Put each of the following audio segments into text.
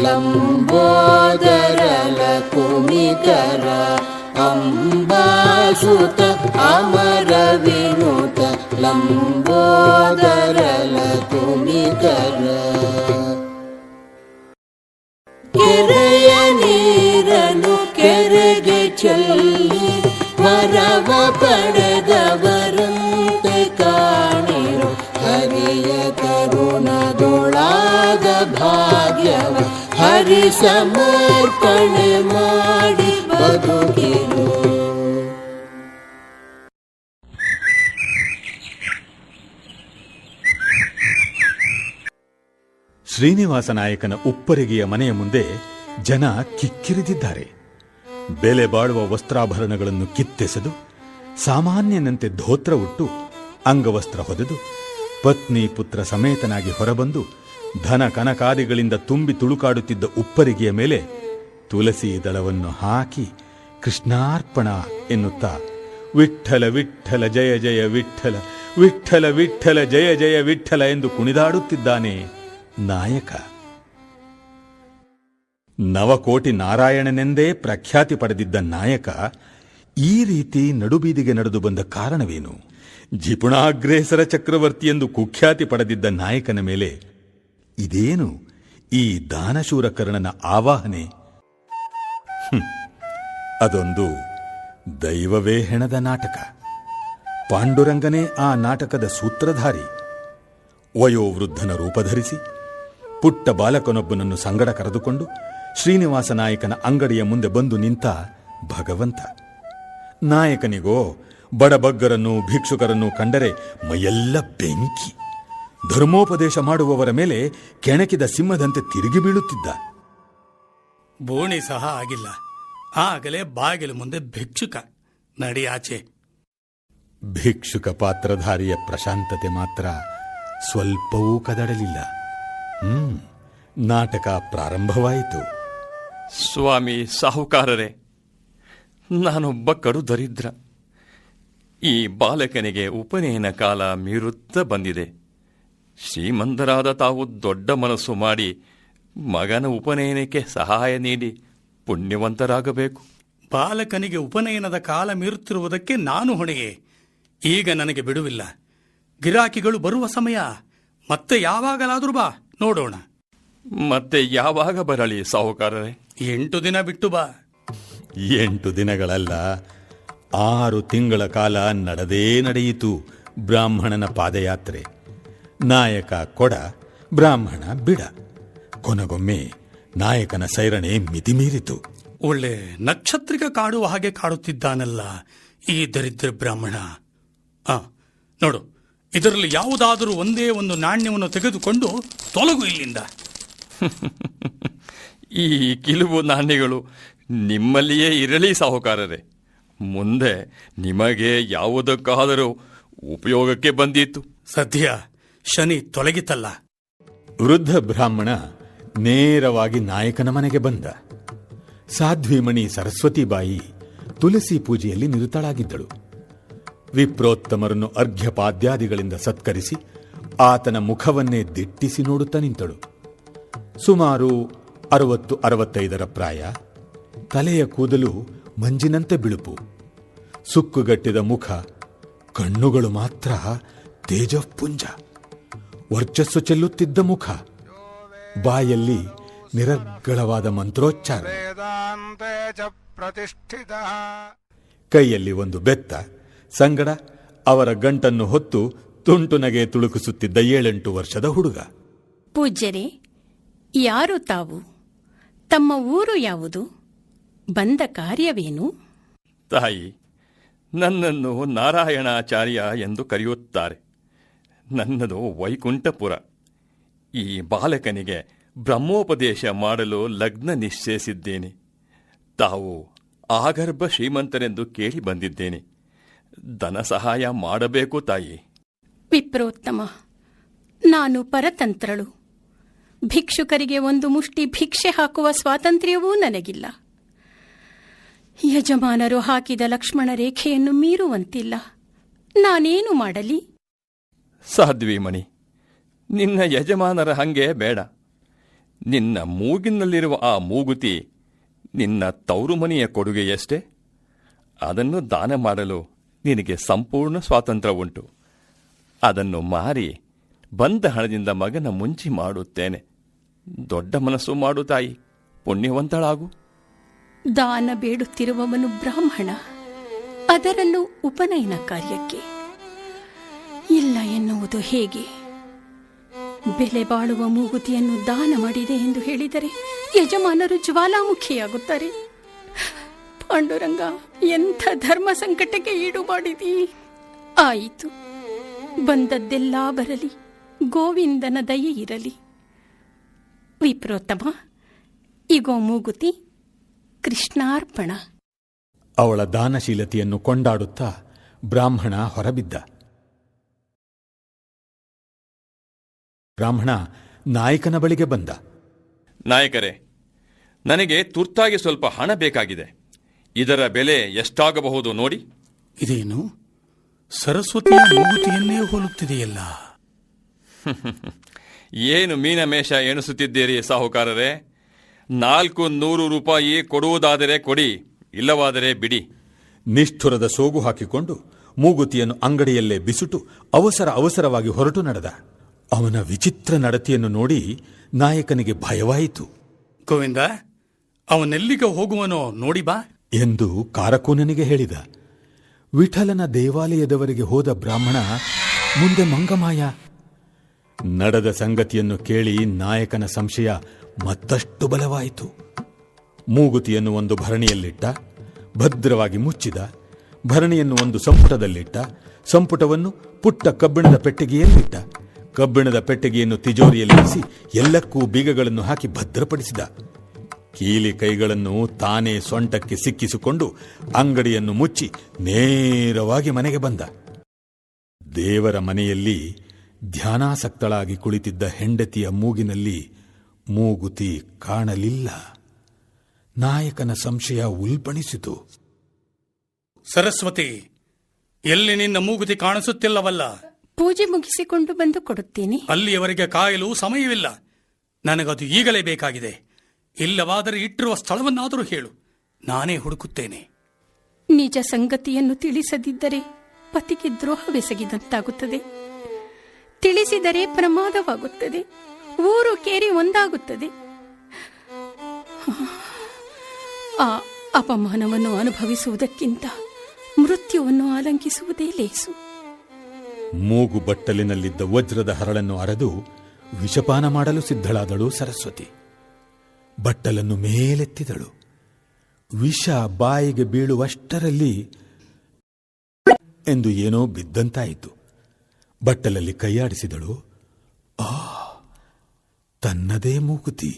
ಲಂಬೋದರಲ ಕುಮಿಕರ ಅಂಬಾಸುತ ಅಮರ ವಿನುತ ಲಂಬೋದರಲ ಕುಮಿಕರ. ಕೆರೆಯ ನೀರನ್ನು ಕೆರೆಗೆ ಚೆಲ್ಲಿ ವರವ ಪಡೆದವರಂತೆ ಕಾಣಿರು ಹರಿಯ ಕರುಣದೊಳಾದ ಭಾಗ್ಯವ ಹರಿ ಸಮರ್ಪಣೆ ಮಾಡಿ ಬದುಕಿರು. ಶ್ರೀನಿವಾಸ ನಾಯಕನ ಉಪ್ಪರಿಗೆಯ ಮನೆಯ ಮುಂದೆ ಜನ ಕಿಕ್ಕಿರಿದಿದ್ದಾರೆ. ಬೆಲೆ ಬಾಳುವ ವಸ್ತ್ರಾಭರಣಗಳನ್ನು ಕಿತ್ತೆಸೆದು ಸಾಮಾನ್ಯನಂತೆ ಧೋತ್ರ ಉಟ್ಟು ಅಂಗವಸ್ತ್ರ ಹೊದೆದು ಪತ್ನಿ ಪುತ್ರ ಸಮೇತನಾಗಿ ಹೊರಬಂದು ಧನ ಕನಕಾದಿಗಳಿಂದ ತುಂಬಿ ತುಳುಕಾಡುತ್ತಿದ್ದ ಉಪ್ಪರಿಗೆಯ ಮೇಲೆ ತುಳಸಿ ದಳವನ್ನು ಹಾಕಿ ಕೃಷ್ಣಾರ್ಪಣ ಎನ್ನುತ್ತಾ ವಿಠ್ಠಲ ವಿಠ್ಠಲ ಜಯ ಜಯ ವಿಠ್ಠಲ, ವಿಠ್ಠಲ ವಿಠ್ಠಲ ಜಯ ಜಯ ವಿಠ್ಠಲ ಎಂದು ಕುಣಿದಾಡುತ್ತಿದ್ದಾನೆ ನಾಯಕ. ನವಕೋಟಿ ನಾರಾಯಣನೆಂದೇ ಪ್ರಖ್ಯಾತಿ ಪಡೆದಿದ್ದ ನಾಯಕ ಈ ರೀತಿ ನಡುಬೀದಿಗೆ ನಡೆದು ಬಂದ ಕಾರಣವೇನು? ಜಿಪುಣಾಗ್ರೇಸರ ಚಕ್ರವರ್ತಿ ಎಂದು ಕುಖ್ಯಾತಿ ಪಡೆದಿದ್ದ ನಾಯಕನ ಮೇಲೆ ಇದೇನು ಈ ದಾನಶೂರ ಕರ್ಣನ ಆವಾಹನೆ? ಅದೊಂದು ದೈವವೇ ಹೆಣದ ನಾಟಕ. ಪಾಂಡುರಂಗನೇ ಆ ನಾಟಕದ ಸೂತ್ರಧಾರಿ. ವಯೋವೃದ್ಧನ ರೂಪಧರಿಸಿ ಪುಟ್ಟ ಬಾಲಕನೊಬ್ಬನನ್ನು ಸಂಗಡ ಕರೆದುಕೊಂಡು ಶ್ರೀನಿವಾಸ ನಾಯಕನ ಅಂಗಡಿಯ ಮುಂದೆ ಬಂದು ನಿಂತ ಭಗವಂತ. ನಾಯಕನಿಗೋ ಬಡಬಗ್ಗರನ್ನು ಭಿಕ್ಷುಕರನ್ನು ಕಂಡರೆ ಮೈಯೆಲ್ಲ ಬೆಂಕಿ. ಧರ್ಮೋಪದೇಶ ಮಾಡುವವರ ಮೇಲೆ ಕೆಣಕಿದ ಸಿಂಹದಂತೆ ತಿರುಗಿ ಬೀಳುತ್ತಿದ್ದ. ಬೋಣಿ ಸಹ ಆಗಿಲ್ಲ, ಆಗಲೇ ಬಾಗಿಲು ಮುಂದೆ ಭಿಕ್ಷುಕ ನಡಿ ಆಚೆ. ಭಿಕ್ಷುಕ ಪಾತ್ರಧಾರಿಯ ಪ್ರಶಾಂತತೆ ಮಾತ್ರ ಸ್ವಲ್ಪವೂ ಕದಡಲಿಲ್ಲ. ನಾಟಕ ಪ್ರಾರಂಭವಾಯಿತು. ಸ್ವಾಮಿ ಸಾಹುಕಾರರೇ, ನಾನೊಬ್ಬ ಕಡು ದರಿದ್ರ. ಈ ಬಾಲಕನಿಗೆ ಉಪನಯನ ಕಾಲ ಮೀರುತ್ತಾ ಬಂದಿದೆ. ಶ್ರೀಮಂತರಾದ ತಾವು ದೊಡ್ಡ ಮನಸ್ಸು ಮಾಡಿ ಮಗನ ಉಪನಯನಕ್ಕೆ ಸಹಾಯ ನೀಡಿ ಪುಣ್ಯವಂತರಾಗಬೇಕು. ಬಾಲಕನಿಗೆ ಉಪನಯನದ ಕಾಲ ಮೀರುತ್ತಿರುವುದಕ್ಕೆ ನಾನು ಹೊಣೆಯೇ. ಈಗ ನನಗೆ ಬಿಡುವಿಲ್ಲ. ಗಿರಾಕಿಗಳು ಬರುವ ಸಮಯ. ಮತ್ತೆ ಯಾವಾಗಲಾದರೂ ಬಾ, ನೋಡೋಣ. ಮತ್ತೆ ಯಾವಾಗ ಬರಲಿ ಸಾಹುಕಾರರೇ? 8 ದಿನ ಬಿಟ್ಟು ಬಾ. 8 ದಿನಗಳಲ್ಲ, 6 ತಿಂಗಳ ಕಾಲ ನಡೆಯಿತು ಬ್ರಾಹ್ಮಣನ ಪಾದಯಾತ್ರೆ. ನಾಯಕ ಕೊಡ, ಬ್ರಾಹ್ಮಣ ಬಿಡ. ಕೊನೆಗೊಮ್ಮೆ ನಾಯಕನ ಸೈರಣೆ ಮಿತಿಮೀರಿತು. ಒಳ್ಳೆ ನಕ್ಷತ್ರಿಕ ಕಾಡುವ ಹಾಗೆ ಕಾಡುತ್ತಿದ್ದಾನಲ್ಲ ಈ ದರಿದ್ರ ಬ್ರಾಹ್ಮಣ. ನೋಡು, ಇದರಲ್ಲಿ ಯಾವುದಾದರೂ ಒಂದೇ ಒಂದು ನಾಣ್ಯವನ್ನು ತೆಗೆದುಕೊಂಡು ತೊಲಗು ಇಲ್ಲಿಂದ. ಈ ಕಿಲುಬು ನಾಣ್ಯಗಳು ನಿಮ್ಮಲ್ಲಿಯೇ ಇರಲಿ ಸಾಹುಕಾರರೇ. ಮುಂದೆ ನಿಮಗೆ ಯಾವುದಕ್ಕಾದರೂ ಉಪಯೋಗಕ್ಕೆ ಬಂದಿತ್ತು. ಸದ್ಯ ಶನಿ ತೊಲಗಿತಲ್ಲ. ವೃದ್ಧ ಬ್ರಾಹ್ಮಣ ನೇರವಾಗಿ ನಾಯಕನ ಮನೆಗೆ ಬಂದ. ಸಾಧ್ವಿಮಣಿ ಸರಸ್ವತಿಬಾಯಿ ತುಳಸಿ ಪೂಜೆಯಲ್ಲಿ ನಿರತಳಾಗಿದ್ದಳು. ವಿಪ್ರೋತ್ತಮರನ್ನು ಅರ್ಘ್ಯಪಾದ್ಯಾದಿಗಳಿಂದ ಸತ್ಕರಿಸಿ ಆತನ ಮುಖವನ್ನೇ ದಿಟ್ಟಿಸಿ ನೋಡುತ್ತಾ ನಿಂತಳು. ಸುಮಾರು 60-65 ಪ್ರಾಯ. ತಲೆಯ ಕೂದಲು ಮಂಜಿನಂತೆ ಬಿಳುಪು. ಸುಕ್ಕುಗಟ್ಟಿದ ಮುಖ, ಕಣ್ಣುಗಳು ಮಾತ್ರ ತೇಜಃಪುಂಜ. ವರ್ಚಸ್ಸು ಚೆಲ್ಲುತ್ತಿದ್ದ ಮುಖ, ಬಾಯಲ್ಲಿ ನಿರರ್ಗಳವಾದ ಮಂತ್ರೋಚ್ಚಾರ. ಕೈಯಲ್ಲಿ ಒಂದು ಬೆತ್ತ, ಸಂಗಡ ಅವರ ಗಂಟನ್ನು ಹೊತ್ತು ತುಂಟುನಗೆ ತುಳುಕಿಸುತ್ತಿದ್ದ 7-8 ವರ್ಷದ ಹುಡುಗ. ಪೂಜ್ಯರೇ, ಯಾರು ತಾವು? ತಮ್ಮ ಊರು ಯಾವುದು? ಬಂದ ಕಾರ್ಯವೇನು? ತಾಯಿ, ನನ್ನನ್ನು ನಾರಾಯಣಾಚಾರ್ಯ ಎಂದು ಕರೆಯುತ್ತಾರೆ. ನನ್ನದು ವೈಕುಂಠಪುರ. ಈ ಬಾಲಕನಿಗೆ ಬ್ರಹ್ಮೋಪದೇಶ ಮಾಡಲು ಲಗ್ನ ನಿಶ್ಚಯಿಸಿದ್ದೇನೆ. ತಾವು ಆಗರ್ಭ ಶ್ರೀಮಂತರೆಂದು ಕೇಳಿ ಬಂದಿದ್ದೇನೆ. ಧನ ಸಹಾಯ ಮಾಡಬೇಕು ತಾಯಿ. ವಿಪ್ರೋತ್ತಮ, ನಾನು ಪರತಂತ್ರಳು. ಭಿಕ್ಷುಕರಿಗೆ ಒಂದು ಮುಷ್ಟಿ ಭಿಕ್ಷೆ ಹಾಕುವ ಸ್ವಾತಂತ್ರ್ಯವೂ ನನಗಿಲ್ಲ. ಯಜಮಾನರು ಹಾಕಿದ ಲಕ್ಷ್ಮಣ ರೇಖೆಯನ್ನು ಮೀರುವಂತಿಲ್ಲ. ನಾನೇನು ಮಾಡಲಿ? ಸಾಧ್ವಿ ಮಣಿ, ನಿನ್ನ ಯಜಮಾನರ ಹಂಗೆ ಬೇಡ. ನಿನ್ನ ಮೂಗಿನಲ್ಲಿರುವ ಆ ಮೂಗುತಿ ನಿನ್ನ ತವರು ಮನೆಯ ಕೊಡುಗೆಯಷ್ಟೇ. ಅದನ್ನು ದಾನ ಮಾಡಲು ನಿನಗೆ ಸಂಪೂರ್ಣ ಸ್ವಾತಂತ್ರ್ಯ ಉಂಟು. ಅದನ್ನು ಮಾರಿ ಬಂದ ಹಣದಿಂದ ಮಗನ ಮುಂಚಿ ಮಾಡುತ್ತೇನೆ. ದೊಡ್ಡ ಮನಸ್ಸು ಮಾಡು ತಾಯಿ, ಪುಣ್ಯವಂತಳಾಗು. ದಾನ ಬೇಡುತ್ತಿರುವವನು ಬ್ರಾಹ್ಮಣ, ಅದರಲ್ಲೂ ಉಪನಯನ ಕಾರ್ಯಕ್ಕೆ. ಇಲ್ಲ ಎನ್ನುವುದು ಹೇಗೆ? ಬೆಲೆ ಬಾಳುವ ಮೂಗುತಿಯನ್ನು ದಾನ ಮಾಡಿದೆ ಎಂದು ಹೇಳಿದರೆ ಯಜಮಾನರು ಜ್ವಾಲಾಮುಖಿಯಾಗುತ್ತಾರೆ. ಪಾಂಡುರಂಗ, ಎಂಥ ಧರ್ಮ ಸಂಕಟಕ್ಕೆ ಈಡು ಮಾಡಿದಿ. ಆಯಿತು, ಬಂದದ್ದೆಲ್ಲ ಬರಲಿ, ಗೋವಿಂದನ ದಯೆ ಇರಲಿ. ವಿಪ್ರೋತ್ತಮ, ಈಗೋ ಮೂಗುತಿ, ಕೃಷ್ಣಾರ್ಪಣ. ಅವಳ ದಾನಶೀಲತೆಯನ್ನು ಕೊಂಡಾಡುತ್ತಾ ಬ್ರಾಹ್ಮಣ ಹೊರಬಿದ್ದ. ಬ್ರಾಹ್ಮಣ ನಾಯಕನ ಬಳಿಗೆ ಬಂದ. ನಾಯಕರೇ, ನನಗೆ ತುರ್ತಾಗಿ ಸ್ವಲ್ಪ ಹಣ ಬೇಕಾಗಿದೆ. ಇದರ ಬೆಲೆ ಎಷ್ಟಾಗಬಹುದು ನೋಡಿ. ಇದೇನು ಸರಸ್ವತಿಯ ಮೂಗುತಿಯನ್ನೇ ಹೋಲುತ್ತಿದೆಯಲ್ಲ. ಏನು ಮೀನಮೇಷ ಎಣಿಸುತ್ತಿದ್ದೀರಿ ಸಾಹುಕಾರರೇ? 400 ರೂಪಾಯಿ ಕೊಡುವುದಾದರೆ ಕೊಡಿ, ಇಲ್ಲವಾದರೆ ಬಿಡಿ. ನಿಷ್ಠುರದ ಸೋಗು ಹಾಕಿಕೊಂಡು ಮೂಗುತಿಯನ್ನು ಅಂಗಡಿಯಲ್ಲೇ ಬಿಸುಟು ಅವಸರವಾಗಿ ಹೊರಟು ನಡೆದ. ಅವನ ವಿಚಿತ್ರ ನಡತೆಯನ್ನು ನೋಡಿ ನಾಯಕನಿಗೆ ಭಯವಾಯಿತು. ಗೋವಿಂದ, ಅವನೆಲ್ಲಿಗೆ ಹೋಗುವನೋ ನೋಡಿ ಬಾ ಎಂದು ಕಾರಕೂನನಿಗೆ ಹೇಳಿದ. ವಿಠಲನ ದೇವಾಲಯದವರೆಗೆ ಹೋದ ಬ್ರಾಹ್ಮಣ ಮುಂದೆ ಮಂಗಮಾಯ. ನಡೆದ ಸಂಗತಿಯನ್ನು ಕೇಳಿ ನಾಯಕನ ಸಂಶಯ ಮತ್ತಷ್ಟು ಬಲವಾಯಿತು. ಮೂಗುತಿಯನ್ನು ಒಂದು ಭರಣಿಯಲ್ಲಿಟ್ಟ, ಭದ್ರವಾಗಿ ಮುಚ್ಚಿದ. ಭರಣಿಯನ್ನು ಒಂದು ಸಂಪುಟದಲ್ಲಿಟ್ಟ, ಸಂಪುಟವನ್ನು ಪುಟ್ಟ ಕಬ್ಬಿಣದ ಪೆಟ್ಟಿಗೆಯಲ್ಲಿಟ್ಟ. ಕಬ್ಬಿಣದ ಪೆಟ್ಟಿಗೆಯನ್ನು ತಿಜೋರಿಯಲ್ಲಿರಿಸಿ ಎಲ್ಲಕ್ಕೂ ಬೀಗಗಳನ್ನು ಹಾಕಿ ಭದ್ರಪಡಿಸಿದ. ಕೀಲಿ ಕೈಗಳನ್ನು ತಾನೇ ಸೊಂಟಕ್ಕೆ ಸಿಕ್ಕಿಸಿಕೊಂಡು ಅಂಗಡಿಯನ್ನು ಮುಚ್ಚಿ ನೇರವಾಗಿ ಮನೆಗೆ ಬಂದ. ದೇವರ ಮನೆಯಲ್ಲಿ ಧ್ಯಾನಾಸಕ್ತಳಾಗಿ ಕುಳಿತಿದ್ದ ಹೆಂಡತಿಯ ಮೂಗಿನಲ್ಲಿ ಮೂಗುತಿ ಕಾಣಲಿಲ್ಲ. ನಾಯಕನ ಸಂಶಯ ಉಲ್ಬಣಿಸಿತು. ಸರಸ್ವತಿ, ಎಲ್ಲಿ ನಿನ್ನ ಮೂಗುತಿ ಕಾಣಿಸುತ್ತಿಲ್ಲವಲ್ಲ? ಪೂಜೆ ಮುಗಿಸಿಕೊಂಡು ಬಂದು ಕೊಡುತ್ತೇನೆ. ಅಲ್ಲಿಯವರೆಗೆ ಕಾಯಲು ಸಮಯವಿಲ್ಲ. ನನಗದು ಈಗಲೇ ಬೇಕಾಗಿದೆ. ಇಲ್ಲವಾದರೆ ಇಟ್ಟಿರುವ ಸ್ಥಳವನ್ನಾದರೂ ಹೇಳು, ನಾನೇ ಹುಡುಕುತ್ತೇನೆ. ನಿಜ ಸಂಗತಿಯನ್ನು ತಿಳಿಸದಿದ್ದರೆ ಪತಿಗೆ ದ್ರೋಹವೆಸಗಿದಂತಾಗುತ್ತದೆ. ತಿಳಿಸಿದರೆ ಪ್ರಮಾದವಾಗುತ್ತದೆ. ಊರು ಕೇರಿ ಒಂದಾಗುತ್ತದೆ. ಆ ಅಪಮಾನವನ್ನು ಅನುಭವಿಸುವುದಕ್ಕಿಂತ ಮೃತ್ಯುವನ್ನು ಆಲಂಕಿಸುವುದೇ ಲೇಸು. ಮೂಗು ಬಟ್ಟಲಿನಲ್ಲಿದ್ದ ವಜ್ರದ ಹರಳನ್ನು ಅರೆದು ವಿಷಪಾನ ಮಾಡಲು ಸಿದ್ಧಳಾದಳು ಸರಸ್ವತಿ. ಬಟ್ಟಲನ್ನು ಮೇಲೆತ್ತಿದಳು. ವಿಷ ಬಾಯಿಗೆ ಬೀಳುವಷ್ಟರಲ್ಲಿ ಎಂದು ಏನೋ ಬಿದ್ದಂತಾಯಿತು. ಬಟ್ಟಲಲ್ಲಿ ಕೈಯಾಡಿಸಿದಳು. ತನ್ನದೇ ಮೂಗುತಿ.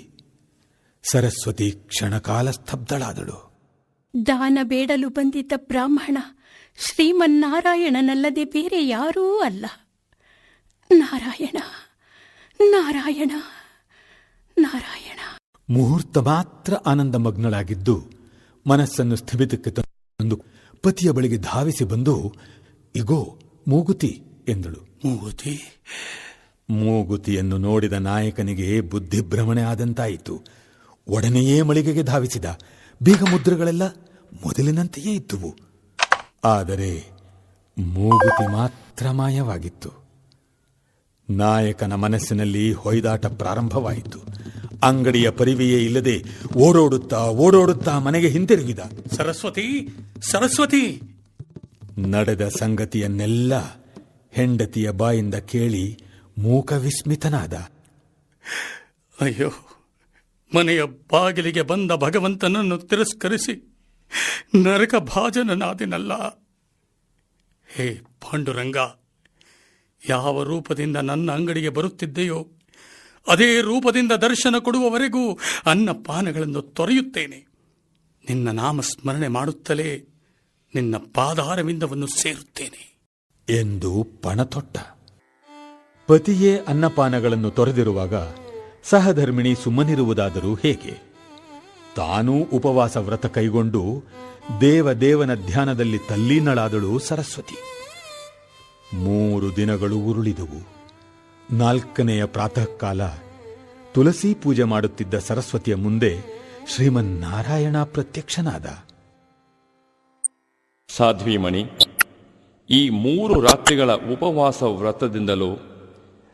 ಸರಸ್ವತಿ ಕ್ಷಣಕಾಲ ಸ್ತಬ್ಧಳಾದಳು. ದಾನ ಬೇಡಲು ಬಂದಿದ್ದ ಬ್ರಾಹ್ಮಣ ಶ್ರೀಮನ್ನಾರಾಯಣನಲ್ಲದೆ ಬೇರೆ ಯಾರೂ ಅಲ್ಲ. ನಾರಾಯಣ, ನಾರಾಯಣ, ನಾರಾಯಣ. ಮುಹೂರ್ತ ಮಾತ್ರ ಆನಂದ ಮಗ್ನಳಾಗಿದ್ದು ಮನಸ್ಸನ್ನು ಸ್ಥಿಮಿತಕ್ಕೆ ತಂದು ಪತಿಯ ಬಳಿಗೆ ಧಾವಿಸಿ ಬಂದು, ಇಗೋ ಮೂಗುತಿ ಎಂದಳು. ಮೂಗುತಿ? ಮೂಗುತಿಯನ್ನು ನೋಡಿದ ನಾಯಕನಿಗೆ ಬುದ್ಧಿಭ್ರಮಣೆ ಆದಂತಾಯಿತು. ಒಡನೆಯೇ ಮಳಿಗೆಗೆ ಧಾವಿಸಿದ. ಬೀಗ ಮುದ್ರೆಗಳೆಲ್ಲ ಮೊದಲಿನಂತೆಯೇ ಇದ್ದುವು. ಆದರೆ ಮೂಗುತಿ ಮಾತ್ರ ಮಾಯವಾಗಿತ್ತು. ನಾಯಕನ ಮನಸ್ಸಿನಲ್ಲಿ ಹೊಯ್ದಾಟ ಪ್ರಾರಂಭವಾಯಿತು. ಅಂಗಡಿಯ ಪರಿವೆಯೇ ಇಲ್ಲದೆ ಓಡೋಡುತ್ತಾ ಮನೆಗೆ ಹಿಂತಿರುಗಿದ. ಸರಸ್ವತಿ, ಸರಸ್ವತಿ! ನಡೆದ ಸಂಗತಿಯನ್ನೆಲ್ಲ ಹೆಂಡತಿಯ ಬಾಯಿಂದ ಕೇಳಿ ಮೂಕ ವಿಸ್ಮಿತನಾದ. ಅಯ್ಯೋ, ಮನೆಯ ಬಾಗಿಲಿಗೆ ಬಂದ ಭಗವಂತನನ್ನು ತಿರಸ್ಕರಿಸಿ ನರಕ ಭಾಜನನಾದಿನಲ್ಲ. ಹೇ ಪಾಂಡುರಂಗ, ಯಾವ ರೂಪದಿಂದ ನನ್ನ ಅಂಗಡಿಗೆ ಬರುತ್ತಿದ್ದೆಯೋ ಅದೇ ರೂಪದಿಂದ ದರ್ಶನ ಕೊಡುವವರೆಗೂ ಅನ್ನಪಾನಗಳನ್ನು ತೊರೆಯುತ್ತೇನೆ. ನಿನ್ನ ನಾಮಸ್ಮರಣೆ ಮಾಡುತ್ತಲೇ ನಿನ್ನ ಪಾದಾರವಿಂದವನ್ನು ಸೇರುತ್ತೇನೆ ಎಂದು ಪಣತೊಟ್ಟ. ಪತಿಯೇ ಅನ್ನಪಾನಗಳನ್ನು ತೊರೆದಿರುವಾಗ ಸಹಧರ್ಮಿಣಿ ಸುಮ್ಮನಿರುವುದಾದರೂ ಹೇಗೆ? ತಾನೂ ಉಪವಾಸ ವ್ರತ ಕೈಗೊಂಡು ದೇವನ ಧ್ಯಾನದಲ್ಲಿ ತಲ್ಲೀನಳಾದಳು ಸರಸ್ವತಿ. 3 ದಿನಗಳು ಉರುಳಿದುವು. 4ನೆಯ ಪ್ರಾತಃ ಕಾಲ ತುಳಸಿ ಪೂಜೆ ಮಾಡುತ್ತಿದ್ದ ಸರಸ್ವತಿಯ ಮುಂದೆ ಶ್ರೀಮನ್ನಾರಾಯಣ ಪ್ರತ್ಯಕ್ಷನಾದ. ಸಾಧ್ವೀಮಣಿ, ಈ 3 ರಾತ್ರಿಗಳ ಉಪವಾಸ ವ್ರತದಿಂದಲೂ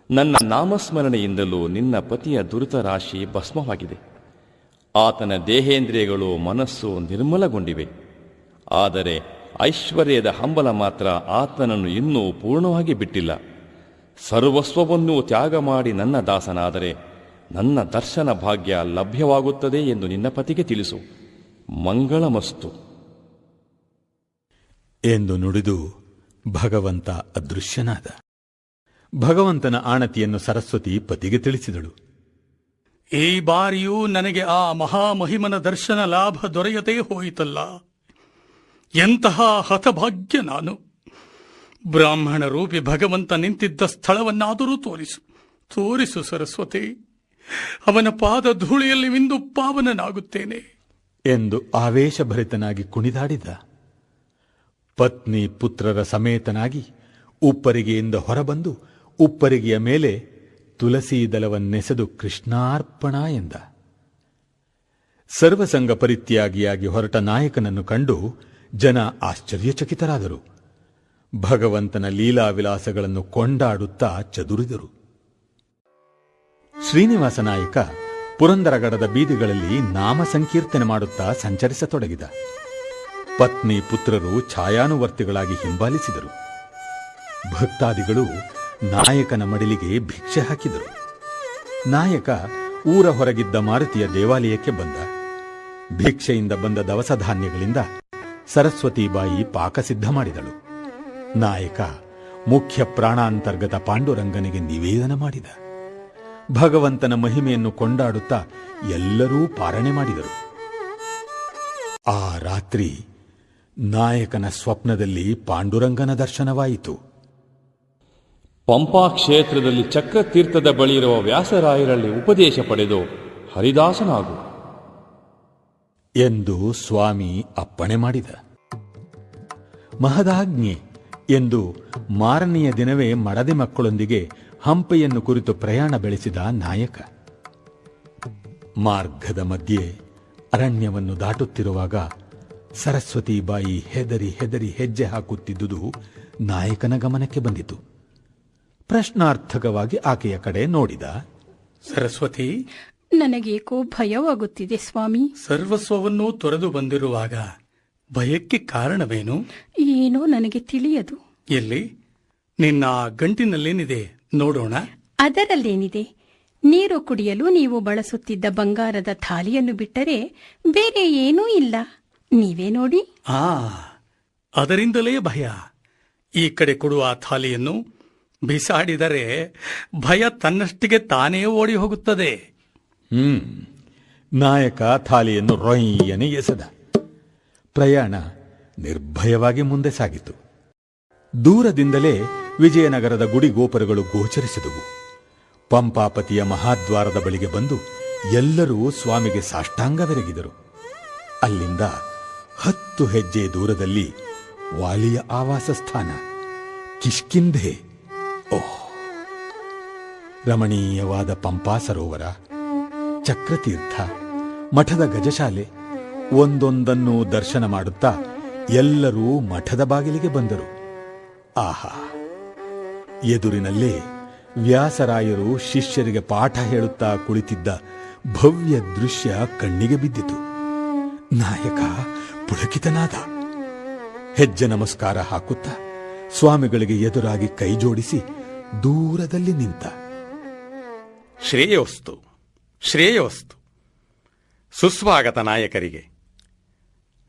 ನನ್ನ ನಾಮಸ್ಮರಣೆಯಿಂದಲೂ ನಿನ್ನ ಪತಿಯ ದುರಿತ ರಾಶಿ ಭಸ್ಮವಾಗಿದೆ. ಆತನ ದೇಹೇಂದ್ರಿಯಗಳು, ಮನಸ್ಸು ನಿರ್ಮಲಗೊಂಡಿವೆ. ಆದರೆ ಐಶ್ವರ್ಯದ ಹಂಬಲ ಮಾತ್ರ ಆತನನ್ನು ಇನ್ನೂ ಪೂರ್ಣವಾಗಿ ಬಿಟ್ಟಿಲ್ಲ. ಸರ್ವಸ್ವವನ್ನೂ ತ್ಯಾಗ ಮಾಡಿ ನನ್ನ ದಾಸನಾದರೆ ನನ್ನ ದರ್ಶನ ಭಾಗ್ಯ ಲಭ್ಯವಾಗುತ್ತದೆ ಎಂದು ನಿನ್ನ ಪತಿಗೆ ತಿಳಿಸು. ಮಂಗಳಮಸ್ತು ಎಂದು ನುಡಿದು ಭಗವಂತ ಅದೃಶ್ಯನಾದ. ಭಗವಂತನ ಆಣತಿಯನ್ನು ಸರಸ್ವತಿ ಪತಿಗೆ ತಿಳಿಸಿದಳು. ಈ ಬಾರಿಯೂ ನನಗೆ ಆ ಮಹಾಮಹಿಮನ ದರ್ಶನ ಲಾಭ ದೊರೆಯದೇ ಹೋಯಿತಲ್ಲ. ಎಂತಹ ಹತಭಾಗ್ಯ ನಾನು. ಬ್ರಾಹ್ಮಣ ರೂಪಿ ಭಗವಂತ ನಿಂತಿದ್ದ ಸ್ಥಳವನ್ನಾದರೂ ತೋರಿಸು ಸರಸ್ವತಿ. ಅವನ ಪಾದ ಧೂಳಿಯಲ್ಲಿ ಮಿಂದು ಪಾವನನಾಗುತ್ತೇನೆ ಎಂದು ಆವೇಶಭರಿತನಾಗಿ ಕುಣಿದಾಡಿದ. ಪತ್ನಿ ಪುತ್ರರ ಸಮೇತನಾಗಿ ಉಪ್ಪರಿಗೆಯಿಂದ ಹೊರಬಂದು ಉಪ್ಪರಿಗೆಯ ಮೇಲೆ ತುಳಸಿ ದಳವನ್ನೆಸೆದು ಕೃಷ್ಣಾರ್ಪಣ ಎಂದ. ಸರ್ವಸಂಗ ಪರಿತ್ಯಾಗಿಯಾಗಿ ಹೊರಟ ನಾಯಕನನ್ನು ಕಂಡು ಜನ ಆಶ್ಚರ್ಯಚಕಿತರಾದರು. ಭಗವಂತನ ಲೀಲಾವಿಲಾಸಗಳನ್ನು ಕೊಂಡಾಡುತ್ತಾ ಚದುರಿದರು. ಶ್ರೀನಿವಾಸ ನಾಯಕ ಪುರಂದರಗಡದ ಬೀದಿಗಳಲ್ಲಿ ನಾಮ ಸಂಕೀರ್ತನೆ ಮಾಡುತ್ತಾ ಸಂಚರಿಸತೊಡಗಿದ. ಪತ್ನಿ ಪುತ್ರರು ಛಾಯಾನುವರ್ತಿಗಳಾಗಿ ಹಿಂಬಾಲಿಸಿದರು. ಭಕ್ತಾದಿಗಳು ನಾಯಕನ ಮಡಿಲಿಗೆ ಭಿಕ್ಷೆ ಹಾಕಿದರು. ನಾಯಕ ಊರ ಹೊರಗಿದ್ದ ಮಾರುತಿಯ ದೇವಾಲಯಕ್ಕೆ ಬಂದ. ಭಿಕ್ಷೆಯಿಂದ ಬಂದ ದವಸ ಧಾನ್ಯಗಳಿಂದ ಸರಸ್ವತೀಬಾಯಿ ಪಾಕ ಸಿದ್ಧ ಮಾಡಿದಳು. ನಾಯಕ ಮುಖ್ಯ ಪ್ರಾಣಾಂತರ್ಗತ ಪಾಂಡುರಂಗನಿಗೆ ನಿವೇದನ ಮಾಡಿದ. ಭಗವಂತನ ಮಹಿಮೆಯನ್ನು ಕೊಂಡಾಡುತ್ತಾ ಎಲ್ಲರೂ ಪಾರಣೆ ಮಾಡಿದರು. ಆ ರಾತ್ರಿ ನಾಯಕನ ಸ್ವಪ್ನದಲ್ಲಿ ಪಾಂಡುರಂಗನ ದರ್ಶನವಾಯಿತು. ಪಂಪಾ ಕ್ಷೇತ್ರದಲ್ಲಿ ಚಕ್ರತೀರ್ಥದ ಬಳಿ ಇರುವ ವ್ಯಾಸರಾಯರಲ್ಲಿ ಉಪದೇಶ ಪಡೆದು ಹರಿದಾಸನಾಗು ಎಂದು ಸ್ವಾಮಿ ಅಪ್ಪಣೆ ಮಾಡಿದ. ಮಹದಾಜ್ಞೆ ಎಂದು ಮಾರನೆಯ ದಿನವೇ ಮಡದಿ ಮಕ್ಕಳೊಂದಿಗೆ ಹಂಪೆಯನ್ನು ಕುರಿತು ಪ್ರಯಾಣ ಬೆಳೆಸಿದ ನಾಯಕ. ಮಾರ್ಗದ ಮಧ್ಯೆ ಅರಣ್ಯವನ್ನು ದಾಟುತ್ತಿರುವಾಗ ಸರಸ್ವತೀಬಾಯಿ ಹೆದರಿ ಹೆದರಿ ಹೆಜ್ಜೆ ಹಾಕುತ್ತಿದ್ದುದು ನಾಯಕನ ಗಮನಕ್ಕೆ ಬಂದಿತು. ಪ್ರಶ್ನಾರ್ಥಕವಾಗಿ ಆಕೆಯ ಕಡೆ ನೋಡಿದ. ಸರಸ್ವತಿ, ನನಗೇಕೋ ಭಯವಾಗುತ್ತಿದೆ ಸ್ವಾಮಿ. ಸರ್ವಸ್ವವನ್ನೂ ತೊರೆದು ಬಂದಿರುವಾಗ ಭಯಕ್ಕೆ ಕಾರಣವೇನು? ಏನೋ ನನಗೆ ತಿಳಿಯದು. ಎಲ್ಲಿ? ನಿನ್ನ ಗಂಟಿನಲ್ಲೇನಿದೆ ನೋಡೋಣ. ಅದರಲ್ಲೇನಿದೆ? ನೀರು ಕುಡಿಯಲು ನೀವು ಬಳಸುತ್ತಿದ್ದ ಬಂಗಾರದ ಥಾಲಿಯನ್ನು ಬಿಟ್ಟರೆ ಬೇರೆ ಏನೂ ಇಲ್ಲ. ನೀವೇ ನೋಡಿ. ಅದರಿಂದಲೇ ಭಯ. ಈ ಕಡೆ ಕೊಡುವ ಥಾಲಿಯನ್ನು ಬಿಸಾಡಿದರೆ ಭಯ ತನ್ನಷ್ಟಿಗೆ ತಾನೇ ಓಡಿ ಹೋಗುತ್ತದೆ. ನಾಯಕ ಥಾಲಿಯನ್ನು ರೊಯ್ಯನೆ ಎಸೆದ. ಪ್ರಯಾಣ ನಿರ್ಭಯವಾಗಿ ಮುಂದೆ ಸಾಗಿತು. ದೂರದಿಂದಲೇ ವಿಜಯನಗರದ ಗುಡಿ ಗೋಪುರಗಳು ಗೋಚರಿಸಿದವು. ಪಂಪಾಪತಿಯ ಮಹಾದ್ವಾರದ ಬಳಿಗೆ ಬಂದು ಎಲ್ಲರೂ ಸ್ವಾಮಿಗೆ ಸಾಷ್ಟಾಂಗವೆರಗಿದರು. ಅಲ್ಲಿಂದ 10 ಹೆಜ್ಜೆ ದೂರದಲ್ಲಿ ವಾಲಿಯ ಆವಾಸ ಸ್ಥಾನ ಕಿಷ್ಕಿಂಧೆ. ಓಹ್! ರಮಣೀಯವಾದ ಪಂಪಾ ಸರೋವರ, ಚಕ್ರತೀರ್ಥ, ಮಠದ ಗಜಶಾಲೆ ಒಂದೊಂದನ್ನು ದರ್ಶನ ಮಾಡುತ್ತಾ ಎಲ್ಲರೂ ಮಠದ ಬಾಗಿಲಿಗೆ ಬಂದರು. ಆಹಾ! ಎದುರಿನಲ್ಲೇ ವ್ಯಾಸರಾಯರು ಶಿಷ್ಯರಿಗೆ ಪಾಠ ಹೇಳುತ್ತಾ ಕುಳಿತಿದ್ದ ಭವ್ಯ ದೃಶ್ಯ ಕಣ್ಣಿಗೆ ಬಿದ್ದಿತು. ನಾಯಕ ಪುಳಕಿತನಾದ. ಹೆಜ್ಜೆ ನಮಸ್ಕಾರ ಹಾಕುತ್ತಾ ಸ್ವಾಮಿಗಳಿಗೆ ಎದುರಾಗಿ ಕೈ ಜೋಡಿಸಿ ದೂರದಲ್ಲಿ ನಿಂತ. ಶ್ರೇಯೋಸ್ತು, ಶ್ರೇಯೋಸ್ತು. ಸುಸ್ವಾಗತ ನಾಯಕರಿಗೆ.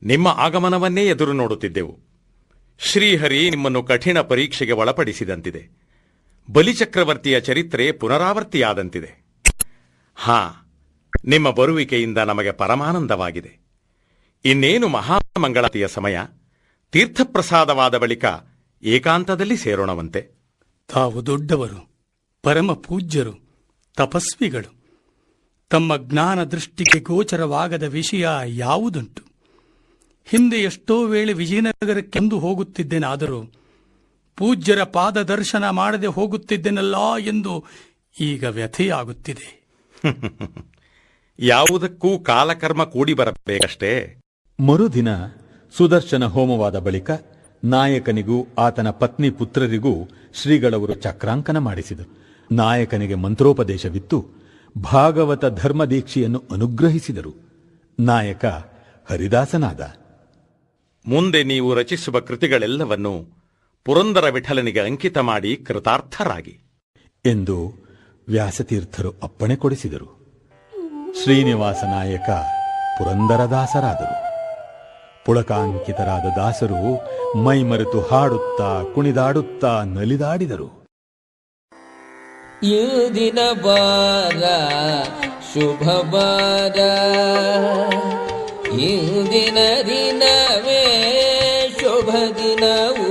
ನಿಮ್ಮ ಆಗಮನವನ್ನೇ ಎದುರು ನೋಡುತ್ತಿದ್ದೆವು. ಶ್ರೀಹರಿ ನಿಮ್ಮನ್ನು ಕಠಿಣ ಪರೀಕ್ಷೆಗೆ ಒಳಪಡಿಸಿದಂತಿದೆ. ಬಲಿಚಕ್ರವರ್ತಿಯ ಚರಿತ್ರೆ ಪುನರಾವರ್ತಿಯಾದಂತಿದೆ. ನಿಮ್ಮ ಬರುವಿಕೆಯಿಂದ ನಮಗೆ ಪರಮಾನಂದವಾಗಿದೆ. ಇನ್ನೇನು ಮಹಾಮಂಗಳತೆಯ ಸಮಯ. ತೀರ್ಥಪ್ರಸಾದವಾದ ಬಳಿಕ ಏಕಾಂತದಲ್ಲಿ ಸೇರೋಣವಂತೆ. ತಾವು ದೊಡ್ಡವರು, ಪರಮ ಪೂಜ್ಯರು, ತಪಸ್ವಿಗಳು. ತಮ್ಮ ಜ್ಞಾನ ದೃಷ್ಟಿಗೆ ಗೋಚರವಾಗದ ವಿಷಯ ಯಾವುದುಂಟು? ಹಿಂದೆ ಎಷ್ಟೋ ವೇಳೆ ವಿಜಯನಗರಕ್ಕೆಂದು ಹೋಗುತ್ತಿದ್ದೆನಾದರೂ ಪೂಜ್ಯರ ಪಾದ ದರ್ಶನ ಮಾಡದೆ ಹೋಗುತ್ತಿದ್ದೆನಲ್ಲ ಎಂದು ಈಗ ವ್ಯಥೆಯಾಗುತ್ತಿದೆ. ಯಾವುದಕ್ಕೂ ಕಾಲಕರ್ಮ ಕೂಡಿ ಬರಬೇಕಷ್ಟೇ. ಮರುದಿನ ಸುದರ್ಶನ ಹೋಮವಾದ ಬಳಿಕ ನಾಯಕನಿಗೂ ಆತನ ಪತ್ನಿ ಪುತ್ರರಿಗೂ ಶ್ರೀಗಳವರು ಚಕ್ರಾಂಕನ ಮಾಡಿಸಿದರು. ನಾಯಕನಿಗೆ ಮಂತ್ರೋಪದೇಶವಿತ್ತು ಭಾಗವತ ಧರ್ಮದೀಕ್ಷೆಯನ್ನು ಅನುಗ್ರಹಿಸಿದರು. ನಾಯಕ ಹರಿದಾಸನಾದ. ಮುಂದೆ ನೀವು ರಚಿಸುವ ಕೃತಿಗಳೆಲ್ಲವನ್ನೂ ಪುರಂದರ ವಿಠಲನಿಗೆ ಅಂಕಿತ ಮಾಡಿ ಕೃತಾರ್ಥರಾಗಿ ಎಂದು ವ್ಯಾಸತೀರ್ಥರು ಅಪ್ಪಣೆ ಕೊಡಿಸಿದರು. ಶ್ರೀನಿವಾಸ ನಾಯಕ ಪುರಂದರದಾಸರಾದರು. ಪುಳಕಾಂಕಿತರಾದ ದಾಸರು ಮೈಮರೆತು ಹಾಡುತ್ತಾ ಕುಣಿದಾಡುತ್ತಾ ನಲಿದಾಡಿದರು. ಇಂದಿನ ಬಾರ ಶುಭ ಬಾರ, ಇಂದಿನ ದಿನವೇ ಶುಭ ದಿನವೂ,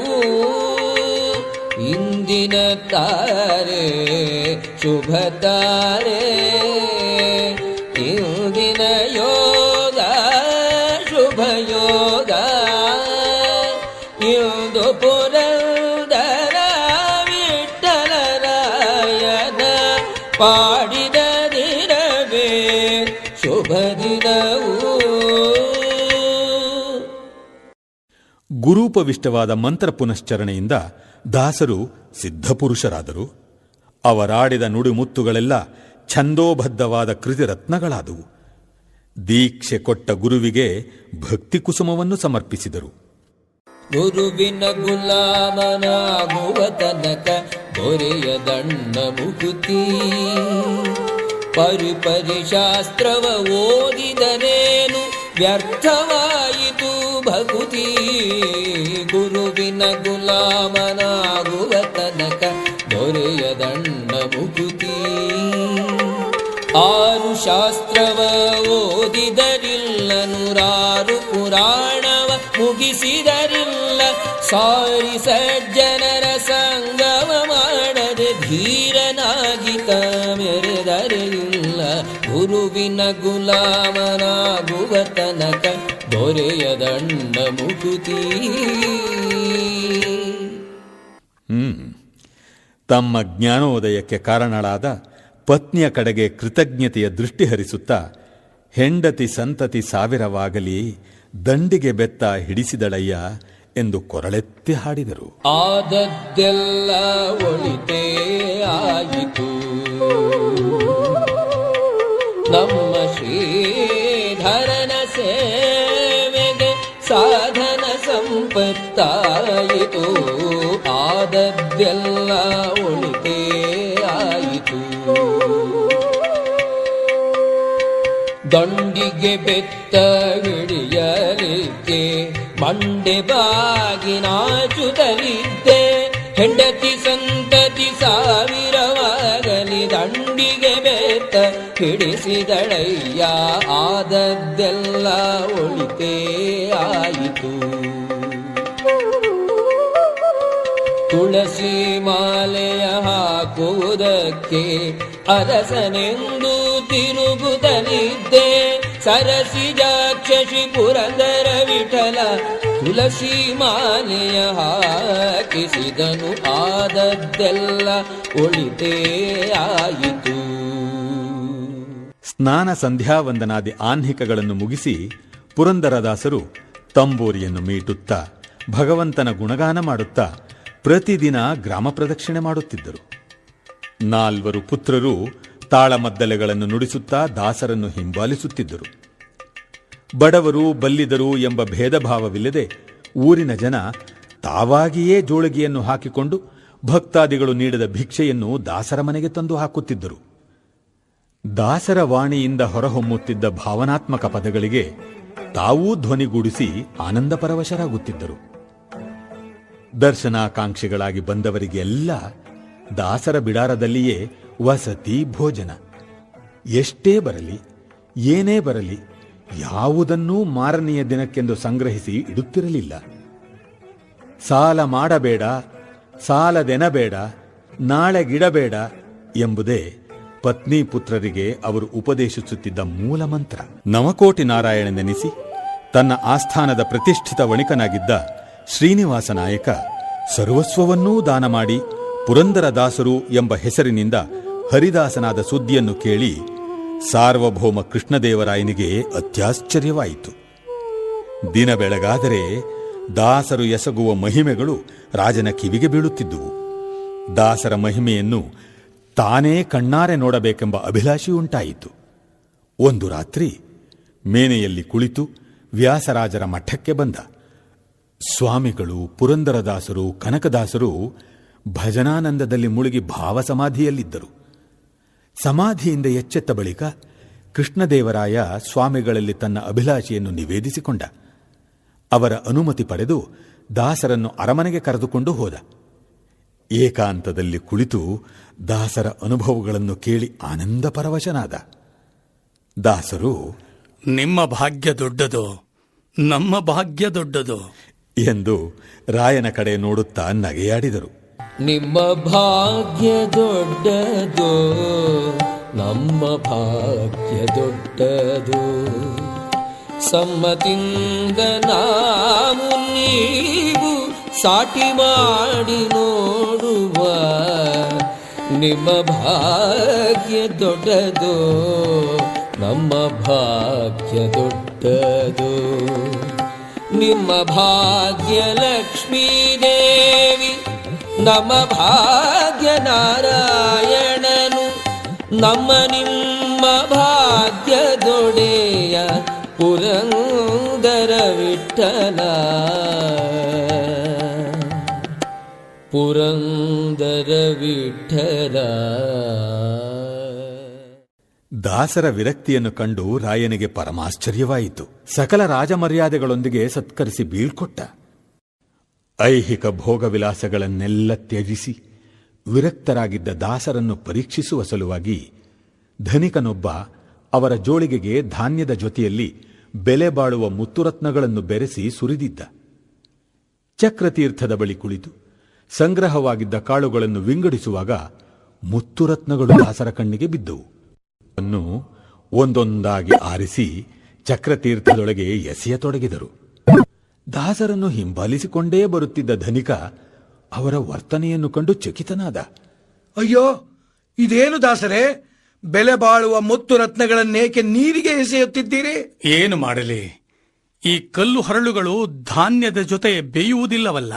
ಇಂದಿನ ತಾರೆ ಶುಭ ತಾರೆ, ಇಂದಿನ ಯೋಗ ಶುಭ ಯೋಗ, ಇಂದು ಪುರಂದರ ವಿಠಲರಾಯನ ಪಾಡಿದ ದಿನವೇ ಶುಭ ದಿನವೂ. ಗುರೂಪವಿಷ್ಟವಾದ ಮಂತ್ರ ಪುನಶ್ಚರಣೆಯಿಂದ ದಾಸರು ಸಿದ್ಧಪುರುಷರಾದರು. ಅವರಾಡಿದ ನುಡಿಮುತ್ತುಗಳೆಲ್ಲ ಛಂದೋಬದ್ಧವಾದ ಕೃತಿರತ್ನಗಳಾದವು. ದೀಕ್ಷೆ ಕೊಟ್ಟ ಗುರುವಿಗೆ ಭಕ್ತಿ ಕುಸುಮವನ್ನು ಸಮರ್ಪಿಸಿದರು. ಗುರುವಿನ ಗುಲಾಮನಾಗುವ ತನಕ ದೊರೆಯ ದಂಡ ಮುಕುತಿ, ಪರಿಪರಿ ಶಾಸ್ತ್ರವ ಓದಿದರೇನು ವ್ಯರ್ಥವಾಯಿತು ಭಕುತಿ. ಗುರುವಿನ ಗುಲಾಮನಾಗುವ ತನಕ ದೊರೆಯ ದಂಡ ಮುಕುತಿ, ಆರು ಶಾಸ್ತ್ರವ ಓದಿದರಿಲ್ಲ, ನೂರಾರು ಪುರಾಣವ ಮುಗಿಸಿದರಿಲ್ಲ, ಸಾರಿ ಸಜ್ಜನರ ಸಂಗಮ ಮಾಡದೆ ಧೀರನಾಗಿತ ಮೆರೆದರೆಯಿಲ್ಲ. ಗುರುವಿನ ಗುಲಾಮನಾಗುವ ತನಕ ದೊರೆಯ ದಂಡ ಮುಕುತಿ. ತಮ್ಮ ಜ್ಞಾನೋದಯಕ್ಕೆ ಕಾರಣಳಾದ ಪತ್ನಿಯ ಕಡೆಗೆ ಕೃತಜ್ಞತೆಯ ದೃಷ್ಟಿ ಹರಿಸುತ್ತಾ, ಹೆಂಡತಿ ಸಂತತಿ ಸಾವಿರವಾಗಲಿ ದಂಡಿಗೆ ಬೆತ್ತ ಹಿಡಿಸಿದಳಯ್ಯ ಎಂದು ಕೊರಳೆತ್ತಿ ಹಾಡಿದರು. ಆದದ್ದೆಲ್ಲ ಒಳಿತೇ ಆಯಿತು, ನಮ್ಮ ಶ್ರೀಧರನ ಸೇವೆಗೆ ಸಾಧನ ಸಂಪತ್ತಾಯಿತು. ಆದದ್ದೆಲ್ಲ ಒಳಿತೇ ಆಯಿತು, ದಂಡಿಗೆ ಬೆತ್ತ ಹಿಡಿಯಲಿಕ್ಕೆ ಮಂಡೆ ಬಾಗಿ ನಾಚುತ್ತಲಿದ್ದೆ. ಹೆಂಡತಿ ಸಂತತಿ ಸಾವಿರವಾಗಲಿ ದಂಡಿಗೆ ಬೆತ್ತ ಹಿಡಿಸಿದಳಯ್ಯ. ಆದದ್ದೆಲ್ಲ ಒಳಿತೇ ಆಯಿತು, ತುಳಸಿ ಮಾಲೆಯ ಹಾಕುವುದಕ್ಕೆ ಅರಸನೆಂದು ತಿರುಗುತ್ತಲಿದ್ದೆ. ಸರಸಿಜಾಕ್ಷಿ ಪುರಂದರ ವಿಠಲ ತುಳಸಿ ಮಾಲೆಯ ಹಾಕಿಸಿದನು. ಆದದ್ದೆಲ್ಲ ಒಳಿತೇ ಆಯಿತು. ಸ್ನಾನ ಸಂಧ್ಯಾವಂದನಾದಿ ಆಹ್ನಿಕಗಳನ್ನು ಮುಗಿಸಿ ಪುರಂದರದಾಸರು ತಂಬೂರಿಯನ್ನು ಮೀಟುತ್ತಾ ಭಗವಂತನ ಗುಣಗಾನ ಮಾಡುತ್ತಾ ಪ್ರತಿದಿನ ಗ್ರಾಮ ಪ್ರದಕ್ಷಿಣೆ ಮಾಡುತ್ತಿದ್ದರು. 4 ಪುತ್ರರು ತಾಳಮದ್ದಲೆಗಳನ್ನು ನುಡಿಸುತ್ತಾ ದಾಸರನ್ನು ಹಿಂಬಾಲಿಸುತ್ತಿದ್ದರು. ಬಡವರು ಬಲ್ಲಿದರು ಎಂಬ ಭೇದ ಭಾವವಿಲ್ಲದೆ ಊರಿನ ಜನ ತಾವಾಗಿಯೇ ಜೋಳಿಗೆಯನ್ನು ಹಾಕಿಕೊಂಡು ಭಕ್ತಾದಿಗಳು ನೀಡಿದ ಭಿಕ್ಷೆಯನ್ನು ದಾಸರ ಮನೆಗೆ ತಂದು ಹಾಕುತ್ತಿದ್ದರು. ದಾಸರ ವಾಣಿಯಿಂದ ಹೊರಹೊಮ್ಮುತ್ತಿದ್ದ ಭಾವನಾತ್ಮಕ ಪದಗಳಿಗೆ ತಾವೂ ಧ್ವನಿಗೂಡಿಸಿ ಆನಂದ ಪರವಶರಾಗುತ್ತಿದ್ದರು. ದರ್ಶನಾಕಾಂಕ್ಷಿಗಳಾಗಿ ಬಂದವರಿಗೆಲ್ಲ ದಾಸರ ಬಿಡಾರದಲ್ಲಿಯೇ ವಸತಿ ಭೋಜನ. ಎಷ್ಟೇ ಬರಲಿ ಏನೇ ಬರಲಿ ಯಾವುದನ್ನೂ ಮಾರನೆಯ ದಿನಕ್ಕೆಂದು ಸಂಗ್ರಹಿಸಿ ಇಡುತ್ತಿರಲಿಲ್ಲ. ಸಾಲ ಮಾಡಬೇಡ, ಸಾಲದೆನಬೇಡ, ನಾಳೆಗಿಡಬೇಡ ಎಂಬುದೇ ಪತ್ನಿ ಪುತ್ರರಿಗೆ ಅವರು ಉಪದೇಶಿಸುತ್ತಿದ್ದ ಮೂಲ ಮಂತ್ರ. ನವಕೋಟಿ ನಾರಾಯಣನೆನಿಸಿ ತನ್ನ ಆಸ್ಥಾನದ ಪ್ರತಿಷ್ಠಿತ ವಣಿಕನಾಗಿದ್ದ ಶ್ರೀನಿವಾಸ ನಾಯಕ ಸರ್ವಸ್ವವನ್ನೂ ದಾನ ಮಾಡಿ ಪುರಂದರದಾಸರು ಎಂಬ ಹೆಸರಿನಿಂದ ಹರಿದಾಸನಾದ ಸುದ್ದಿಯನ್ನು ಕೇಳಿ ಸಾರ್ವಭೌಮ ಕೃಷ್ಣದೇವರಾಯನಿಗೆ ಅತ್ಯಾಶ್ಚರ್ಯವಾಯಿತು. ದಿನ ಬೆಳಗಾದರೆ ದಾಸರು ಎಸಗುವ ಮಹಿಮೆಗಳು ರಾಜನ ಕಿವಿಗೆ ಬೀಳುತ್ತಿದ್ದುವು. ದಾಸರ ಮಹಿಮೆಯನ್ನು ತಾನೇ ಕಣ್ಣಾರೆ ನೋಡಬೇಕೆಂಬ ಅಭಿಲಾಷೆ ಉಂಟಾಯಿತು. ಒಂದು ರಾತ್ರಿ ಮೇನೆಯಲ್ಲಿ ಕುಳಿತು ವ್ಯಾಸರಾಜರ ಮಠಕ್ಕೆ ಬಂದ. ಸ್ವಾಮಿಗಳು, ಪುರಂದರದಾಸರು, ಕನಕದಾಸರು ಭಜನಾನಂದದಲ್ಲಿ ಮುಳುಗಿ ಭಾವಸಮಾಧಿಯಲ್ಲಿದ್ದರು. ಸಮಾಧಿಯಿಂದ ಎಚ್ಚೆತ್ತ ಬಳಿಕ ಕೃಷ್ಣದೇವರಾಯ ಸ್ವಾಮಿಗಳಲ್ಲಿ ತನ್ನ ಅಭಿಲಾಷೆಯನ್ನು ನಿವೇದಿಸಿಕೊಂಡ. ಅವರ ಅನುಮತಿ ಪಡೆದು ದಾಸರನ್ನು ಅರಮನೆಗೆ ಕರೆದುಕೊಂಡು ಹೋದ. ಏಕಾಂತದಲ್ಲಿ ಕುಳಿತು ದಾಸರ ಅನುಭವಗಳನ್ನು ಕೇಳಿ ಆನಂದ ಪರವಶನಾದ. ದಾಸರು, ನಿಮ್ಮ ಭಾಗ್ಯ ದೊಡ್ಡದೋ, ನಮ್ಮ ಭಾಗ್ಯ ದೊಡ್ಡದೋ ಎಂದು ರಾಯನ ಕಡೆ ನೋಡುತ್ತಾ ನಗೆಯಾಡಿದರು. ನಿಮ್ಮ ಭಾಗ್ಯ ದೊಡ್ಡದೋ, ನಮ್ಮ ಭಾಗ್ಯ ದೊಡ್ಡದೋ. ಸಮ್ಮತಿಂದ ನಾವು ನೀವು ಸಾಟಿ ಮಾಡಿ ನೋಡುವ. ನಿಮ್ಮ ಭಾಗ್ಯ ದೊಡ್ಡದೋ, ನಮ್ಮ ಭಾಗ್ಯ ದೊಡ್ಡದೋ. ನಿಮ್ಮ ಭಾಗ್ಯ ಲಕ್ಷ್ಮೀ ದೇವಿ, ನಮ್ಮ ಭಾಗ್ಯ ನಾರಾಯಣನು. ನಮ್ಮ ನಿಮ್ಮ ಭಾಗ್ಯದೊಡೆಯ ಪುರಂದರ ವಿಠಲ, ಪುರಂದರ ವಿಠಲ. ದಾಸರ ವಿರಕ್ತಿಯನ್ನು ಕಂಡು ರಾಯನಿಗೆ ಪರಮಾಶ್ಚರ್ಯವಾಯಿತು. ಸಕಲ ರಾಜಮರ್ಯಾದೆಗಳೊಂದಿಗೆ ಸತ್ಕರಿಸಿ ಬೀಳ್ಕೊಟ್ಟ. ಐಹಿಕ ಭೋಗವಿಲಾಸಗಳನ್ನೆಲ್ಲ ತ್ಯಜಿಸಿ ವಿರಕ್ತರಾಗಿದ್ದ ದಾಸರನ್ನು ಪರೀಕ್ಷಿಸುವ ಸಲುವಾಗಿ ಧನಿಕನೊಬ್ಬ ಅವರ ಜೋಳಿಗೆಗೆ ಧಾನ್ಯದ ಜೊತೆಯಲ್ಲಿ ಬೆಲೆ ಬಾಳುವ ಮುತ್ತುರತ್ನಗಳನ್ನು ಬೆರೆಸಿ ಸುರಿದಿದ್ದ. ಚಕ್ರತೀರ್ಥದ ಬಳಿ ಕುಳಿತು ಸಂಗ್ರಹವಾಗಿದ್ದ ಕಾಳುಗಳನ್ನು ವಿಂಗಡಿಸುವಾಗ ಮುತ್ತುರತ್ನಗಳು ದಾಸರ ಕಣ್ಣಿಗೆ ಬಿದ್ದವು. ಅನ್ನು ಒಂದೊಂದಾಗಿ ಆರಿಸಿ ಚಕ್ರತೀರ್ಥದೊಳಗೆ ಎಸೆಯತೊಡಗಿದರು. ದಾಸರನ್ನು ಹಿಂಬಾಲಿಸಿಕೊಂಡೇ ಬರುತ್ತಿದ್ದ ಧನಿಕ ಅವರ ವರ್ತನೆಯನ್ನು ಕಂಡು ಚಕಿತನಾದ. ಅಯ್ಯೋ, ಇದೇನು ದಾಸರೇ, ಬೆಲೆ ಬಾಳುವ ಮುತ್ತು ರತ್ನಗಳನ್ನೇಕೆ ನೀರಿಗೆ ಎಸೆಯುತ್ತಿದ್ದೀರಿ? ಏನು ಮಾಡಲಿ, ಈ ಕಲ್ಲು ಹರಳುಗಳು ಧಾನ್ಯದ ಜೊತೆ ಬೇಯುವುದಿಲ್ಲವಲ್ಲ.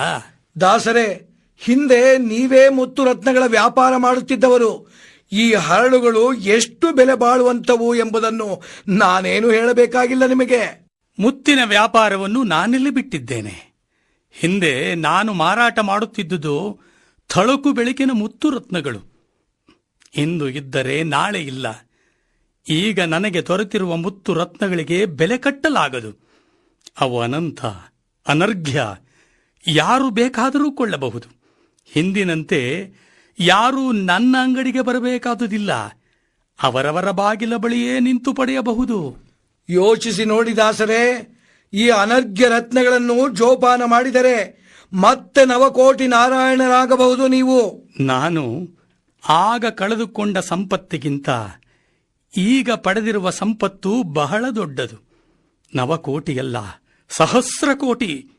ದಾಸರೇ, ಹಿಂದೆ ನೀವೇ ಮುತ್ತು ರತ್ನಗಳ ವ್ಯಾಪಾರ ಮಾಡುತ್ತಿದ್ದವರು. ಈ ಹರಳುಗಳು ಎಷ್ಟು ಬೆಲೆ ಬಾಳುವಂತವು ಎಂಬುದನ್ನು ನಾನೇನು ಹೇಳಬೇಕಾಗಿಲ್ಲ ನಿಮಗೆ. ಮುತ್ತಿನ ವ್ಯಾಪಾರವನ್ನು ನಾನೆಲ್ಲಿ ಬಿಟ್ಟಿದ್ದೇನೆ. ಹಿಂದೆ ನಾನು ಮಾರಾಟ ಮಾಡುತ್ತಿದ್ದುದು ಥಳಕು ಬೆಳಕಿನ ಮುತ್ತು ರತ್ನಗಳು. ಇಂದು ಇದ್ದರೆ ನಾಳೆ ಇಲ್ಲ. ಈಗ ನನಗೆ ದೊರೆತಿರುವ ಮುತ್ತು ರತ್ನಗಳಿಗೆ ಬೆಲೆ ಕಟ್ಟಲಾಗದು. ಅವು ಅನಂತ, ಅನರ್ಘ್ಯ, ಯಾರು ಬೇಕಾದರೂ ಕೊಳ್ಳಬಹುದು. ಹಿಂದಿನಂತೆ ಯಾರೂ ನನ್ನ ಅಂಗಡಿಗೆ ಬರಬೇಕಾದುದಿಲ್ಲ. ಅವರವರ ಬಾಗಿಲ ಬಳಿಯೇ ನಿಂತು ಪಡೆಯಬಹುದು. ಯೋಚಿಸಿ ನೋಡಿ ದಾಸರೇ, ಈ ಅನರ್ಘ್ಯ ರತ್ನಗಳನ್ನು ಜೋಪಾನ ಮಾಡಿದರೆ ಮತ್ತೆ ನವಕೋಟಿ ನಾರಾಯಣರಾಗಬಹುದು ನೀವು. ನಾನು ಆಗ ಕಳೆದುಕೊಂಡ ಸಂಪತ್ತಿಗಿಂತ ಈಗ ಪಡೆದಿರುವ ಸಂಪತ್ತು ಬಹಳ ದೊಡ್ಡದು. ನವಕೋಟಿಯಲ್ಲ, ಸಹಸ್ರ ಕೋಟಿ.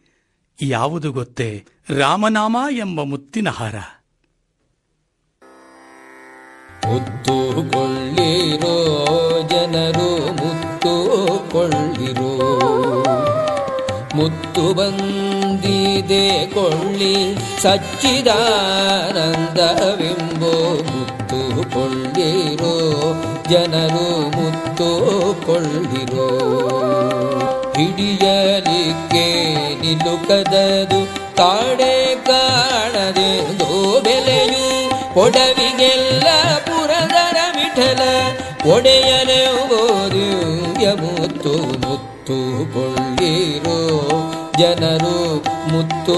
ಯಾವುದು ಗೊತ್ತೇ? ರಾಮನಾಮ ಎಂಬ ಮುತ್ತಿನ ಹಾರ. ಮುತ್ತು ಕೊಳ್ಳಿರೋ ಜನರು, ಮುತ್ತು ಕೊಳ್ಳಿರೋ. ಮುತ್ತು ಬಂದಿದೆ ಕೊಳ್ಳಿ ಸಚ್ಚಿದಾನಂದವೆಂಬೋ. ಮುತ್ತು ಕೊಳ್ಳಿರೋ ಜನರು, ಮುತ್ತು ಕೊಳ್ಳಿರೋ. ಹಿಡಿಯಲಿಕ್ಕೆ ನಿಲುಕದದು ಕಾಡೆ ಕಾಣದೆಂದೋ ಬೆಲೆಯು. ಒಡವಿಗೆಲ್ಲ ಪುರಂದರ ವಿಠಲ ಒಡೆಯನೆ ಓದಿಯ. ಮುತ್ತು ಮುತ್ತು ಕೊಳ್ಳಿರೋ ಜನರು, ಮುತ್ತು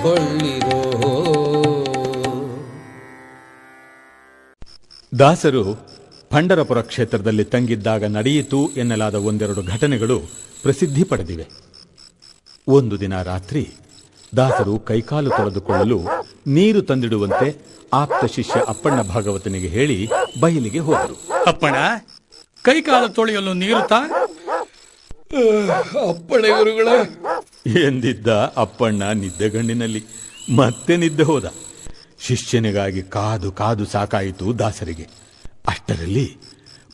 ಕೊಳ್ಳಿರೋ. ದಾಸರು ಪಂಢರಪುರ ಕ್ಷೇತ್ರದಲ್ಲಿ ತಂಗಿದ್ದಾಗ ನಡೆಯಿತು ಎನ್ನಲಾದ ಒಂದೆರಡು ಘಟನೆಗಳು ಪ್ರಸಿದ್ಧಿ ಪಡೆದಿವೆ. ಒಂದು ದಿನ ರಾತ್ರಿ ದಾಸರು ಕೈಕಾಲು ತೊಳೆದುಕೊಳ್ಳಲು ನೀರು ತಂದಿಡುವಂತೆ ಆಪ್ತ ಶಿಷ್ಯ ಅಪ್ಪಣ್ಣ ಭಾಗವತನಿಗೆ ಹೇಳಿ ಬಯಲಿಗೆ ಹೋದರು. ಅಪ್ಪಣ್ಣ, ಕೈಕಾಲು ತೊಳೆಯಲು ನೀರು ತಾ. ಅಪ್ಪಣೆ ಗುರುಗಳ ಎಂದಿದ್ದ ಅಪ್ಪಣ್ಣ ನಿದ್ದೆಗಣ್ಣಿನಲ್ಲಿ ಮತ್ತೆ ನಿದ್ದೆ ಹೋದ. ಶಿಷ್ಯನಿಗಾಗಿ ಕಾದು ಕಾದು ಸಾಕಾಯಿತು ದಾಸರಿಗೆ. ಅಷ್ಟರಲ್ಲಿ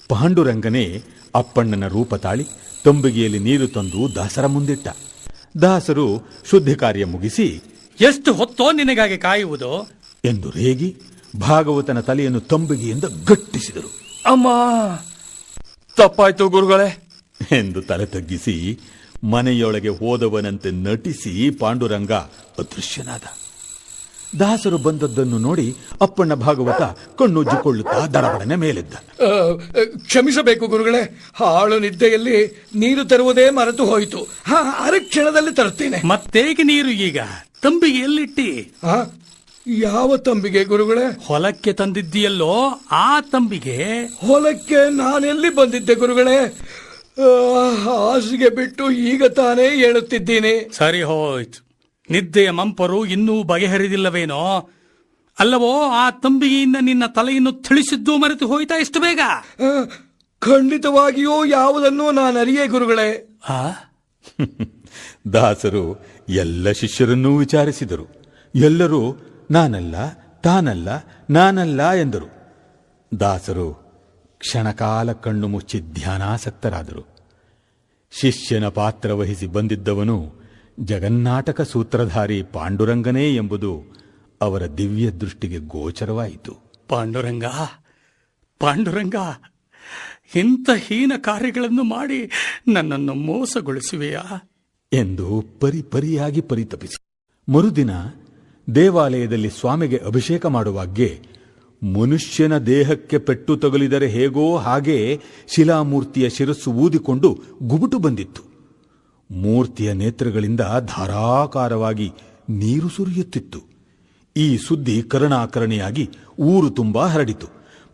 ಪಾಂಡುರಂಗನೇ ಅಪ್ಪಣ್ಣನ ರೂಪ ತಾಳಿ ತಂಬಿಗೆಯಲ್ಲಿ ನೀರು ತಂದು ದಾಸರ ಮುಂದಿಟ್ಟ. ದಾಸರು ಶುದ್ಧಿ ಕಾರ್ಯ ಮುಗಿಸಿ ಎಷ್ಟು ಹೊತ್ತೋ ನಿನಗಾಗಿ ಕಾಯುವುದು ಎಂದು ರೇಗಿ ಭಾಗವತನ ತಲೆಯನ್ನು ತಂಬಿಗೆಯಿಂದ ಗಟ್ಟಿಸಿದರು. ಅಮ್ಮ, ತಪ್ಪಾಯ್ತು ಗುರುಗಳೇ ಎಂದು ತಲೆ ತಗ್ಗಿಸಿ ಮನೆಯೊಳಗೆ ಹೋದವನಂತೆ ನಟಿಸಿ ಪಾಂಡುರಂಗ ಅದೃಶ್ಯನಾದ. ದಾಸರು ಬಂದದ್ದನ್ನು ನೋಡಿ ಅಪ್ಪಣ್ಣ ಭಾಗವತ ಕಣ್ಣುಜ್ಜಿಕೊಳ್ಳುತ್ತಾ ದಡಬಡನೆ ಮೇಲೆದ್ದ. ಕ್ಷಮಿಸಬೇಕು ಗುರುಗಳೇ, ಹಾಳು ನಿದ್ದೆಯಲ್ಲಿ ನೀರು ತರುವುದೇ ಮರೆತು ಹೋಯಿತು. ಅರೆ ಕ್ಷಣದಲ್ಲಿ ತರುತ್ತೇನೆ. ಮತ್ತೇಗೆ ನೀರು ಈಗ? ತಂಬಿಗೆ ಎಲ್ಲಿಟ್ಟಿ? ಯಾವ ತಂಬಿಗೆ ಗುರುಗಳೇ? ಹೊಲಕ್ಕೆ ತಂದಿದ್ದೀಯಲ್ಲೋ ಆ ತಂಬಿಗೆ. ಹೊಲಕ್ಕೆ ನಾನೆಲ್ಲಿ ಬಂದಿದ್ದೆ ಗುರುಗಳೇ? ಹಾಸಿಗೆ ಬಿಟ್ಟು ಈಗ ತಾನೇ ಹೇಳುತ್ತಿದ್ದೀನಿ. ಸರಿ ಹೋಯ್ತು. ನಿದ್ದೆಯ ಮಂಪರು ಇನ್ನೂ ಬಗೆಹರಿದಿಲ್ಲವೇನೋ? ಅಲ್ಲವೋ ಆ ತಂಬಿಗೆಯಿಂದ ನಿನ್ನ ತಲೆಯನ್ನು ತಿಳಿಸಿದ್ದು ಮರೆತು ಹೋಯ್ತಾ ಇಷ್ಟು ಬೇಗ? ಖಂಡಿತವಾಗಿಯೂ ಯಾವುದನ್ನು ನಾನು ಅರಿಯೇ ಗುರುಗಳೇ. ದಾಸರು ಎಲ್ಲ ಶಿಷ್ಯರನ್ನೂ ವಿಚಾರಿಸಿದರು. ಎಲ್ಲರೂ ನಾನಲ್ಲ, ತಾನಲ್ಲ, ನಾನಲ್ಲ ಎಂದರು. ದಾಸರು ಕ್ಷಣಕಾಲ ಕಣ್ಣು ಮುಚ್ಚಿ ಧ್ಯಾನಾಸಕ್ತರಾದರು. ಶಿಷ್ಯನ ಪಾತ್ರ ವಹಿಸಿ ಬಂದಿದ್ದವನು ಜಗನ್ನಾಟಕ ಸೂತ್ರಧಾರಿ ಪಾಂಡುರಂಗನೇ ಎಂಬುದು ಅವರ ದಿವ್ಯ ದೃಷ್ಟಿಗೆ ಗೋಚರವಾಯಿತು. ಪಾಂಡುರಂಗ, ಪಾಂಡುರಂಗ, ಇಂಥ ಹೀನ ಕಾರ್ಯಗಳನ್ನು ಮಾಡಿ ನನ್ನನ್ನು ಮೋಸಗೊಳಿಸುವೆಯಾ ಎಂದು ಪರಿಪರಿಯಾಗಿ ಪರಿತಪಿಸಿ ಮರುದಿನ ದೇವಾಲಯದಲ್ಲಿ ಸ್ವಾಮಿಗೆ ಅಭಿಷೇಕ ಮಾಡುವಾಗ್ಗೆ ಮನುಷ್ಯನ ದೇಹಕ್ಕೆ ಪೆಟ್ಟು ತಗುಲಿದರೆ ಹೇಗೋ ಹಾಗೆ ಶಿಲಾಮೂರ್ತಿಯ ಶಿರಸ್ಸು ಊದಿಕೊಂಡು ಗುಬುಟು ಬಂದಿತ್ತು. ಮೂರ್ತಿಯ ನೇತ್ರಗಳಿಂದ ಧಾರಾಕಾರವಾಗಿ ನೀರು ಸುರಿಯುತ್ತಿತ್ತು. ಈ ಸುದ್ದಿ ಕರುಣಾಕರಣೆಯಾಗಿ ಊರು ತುಂಬಾ ಹರಡಿತು.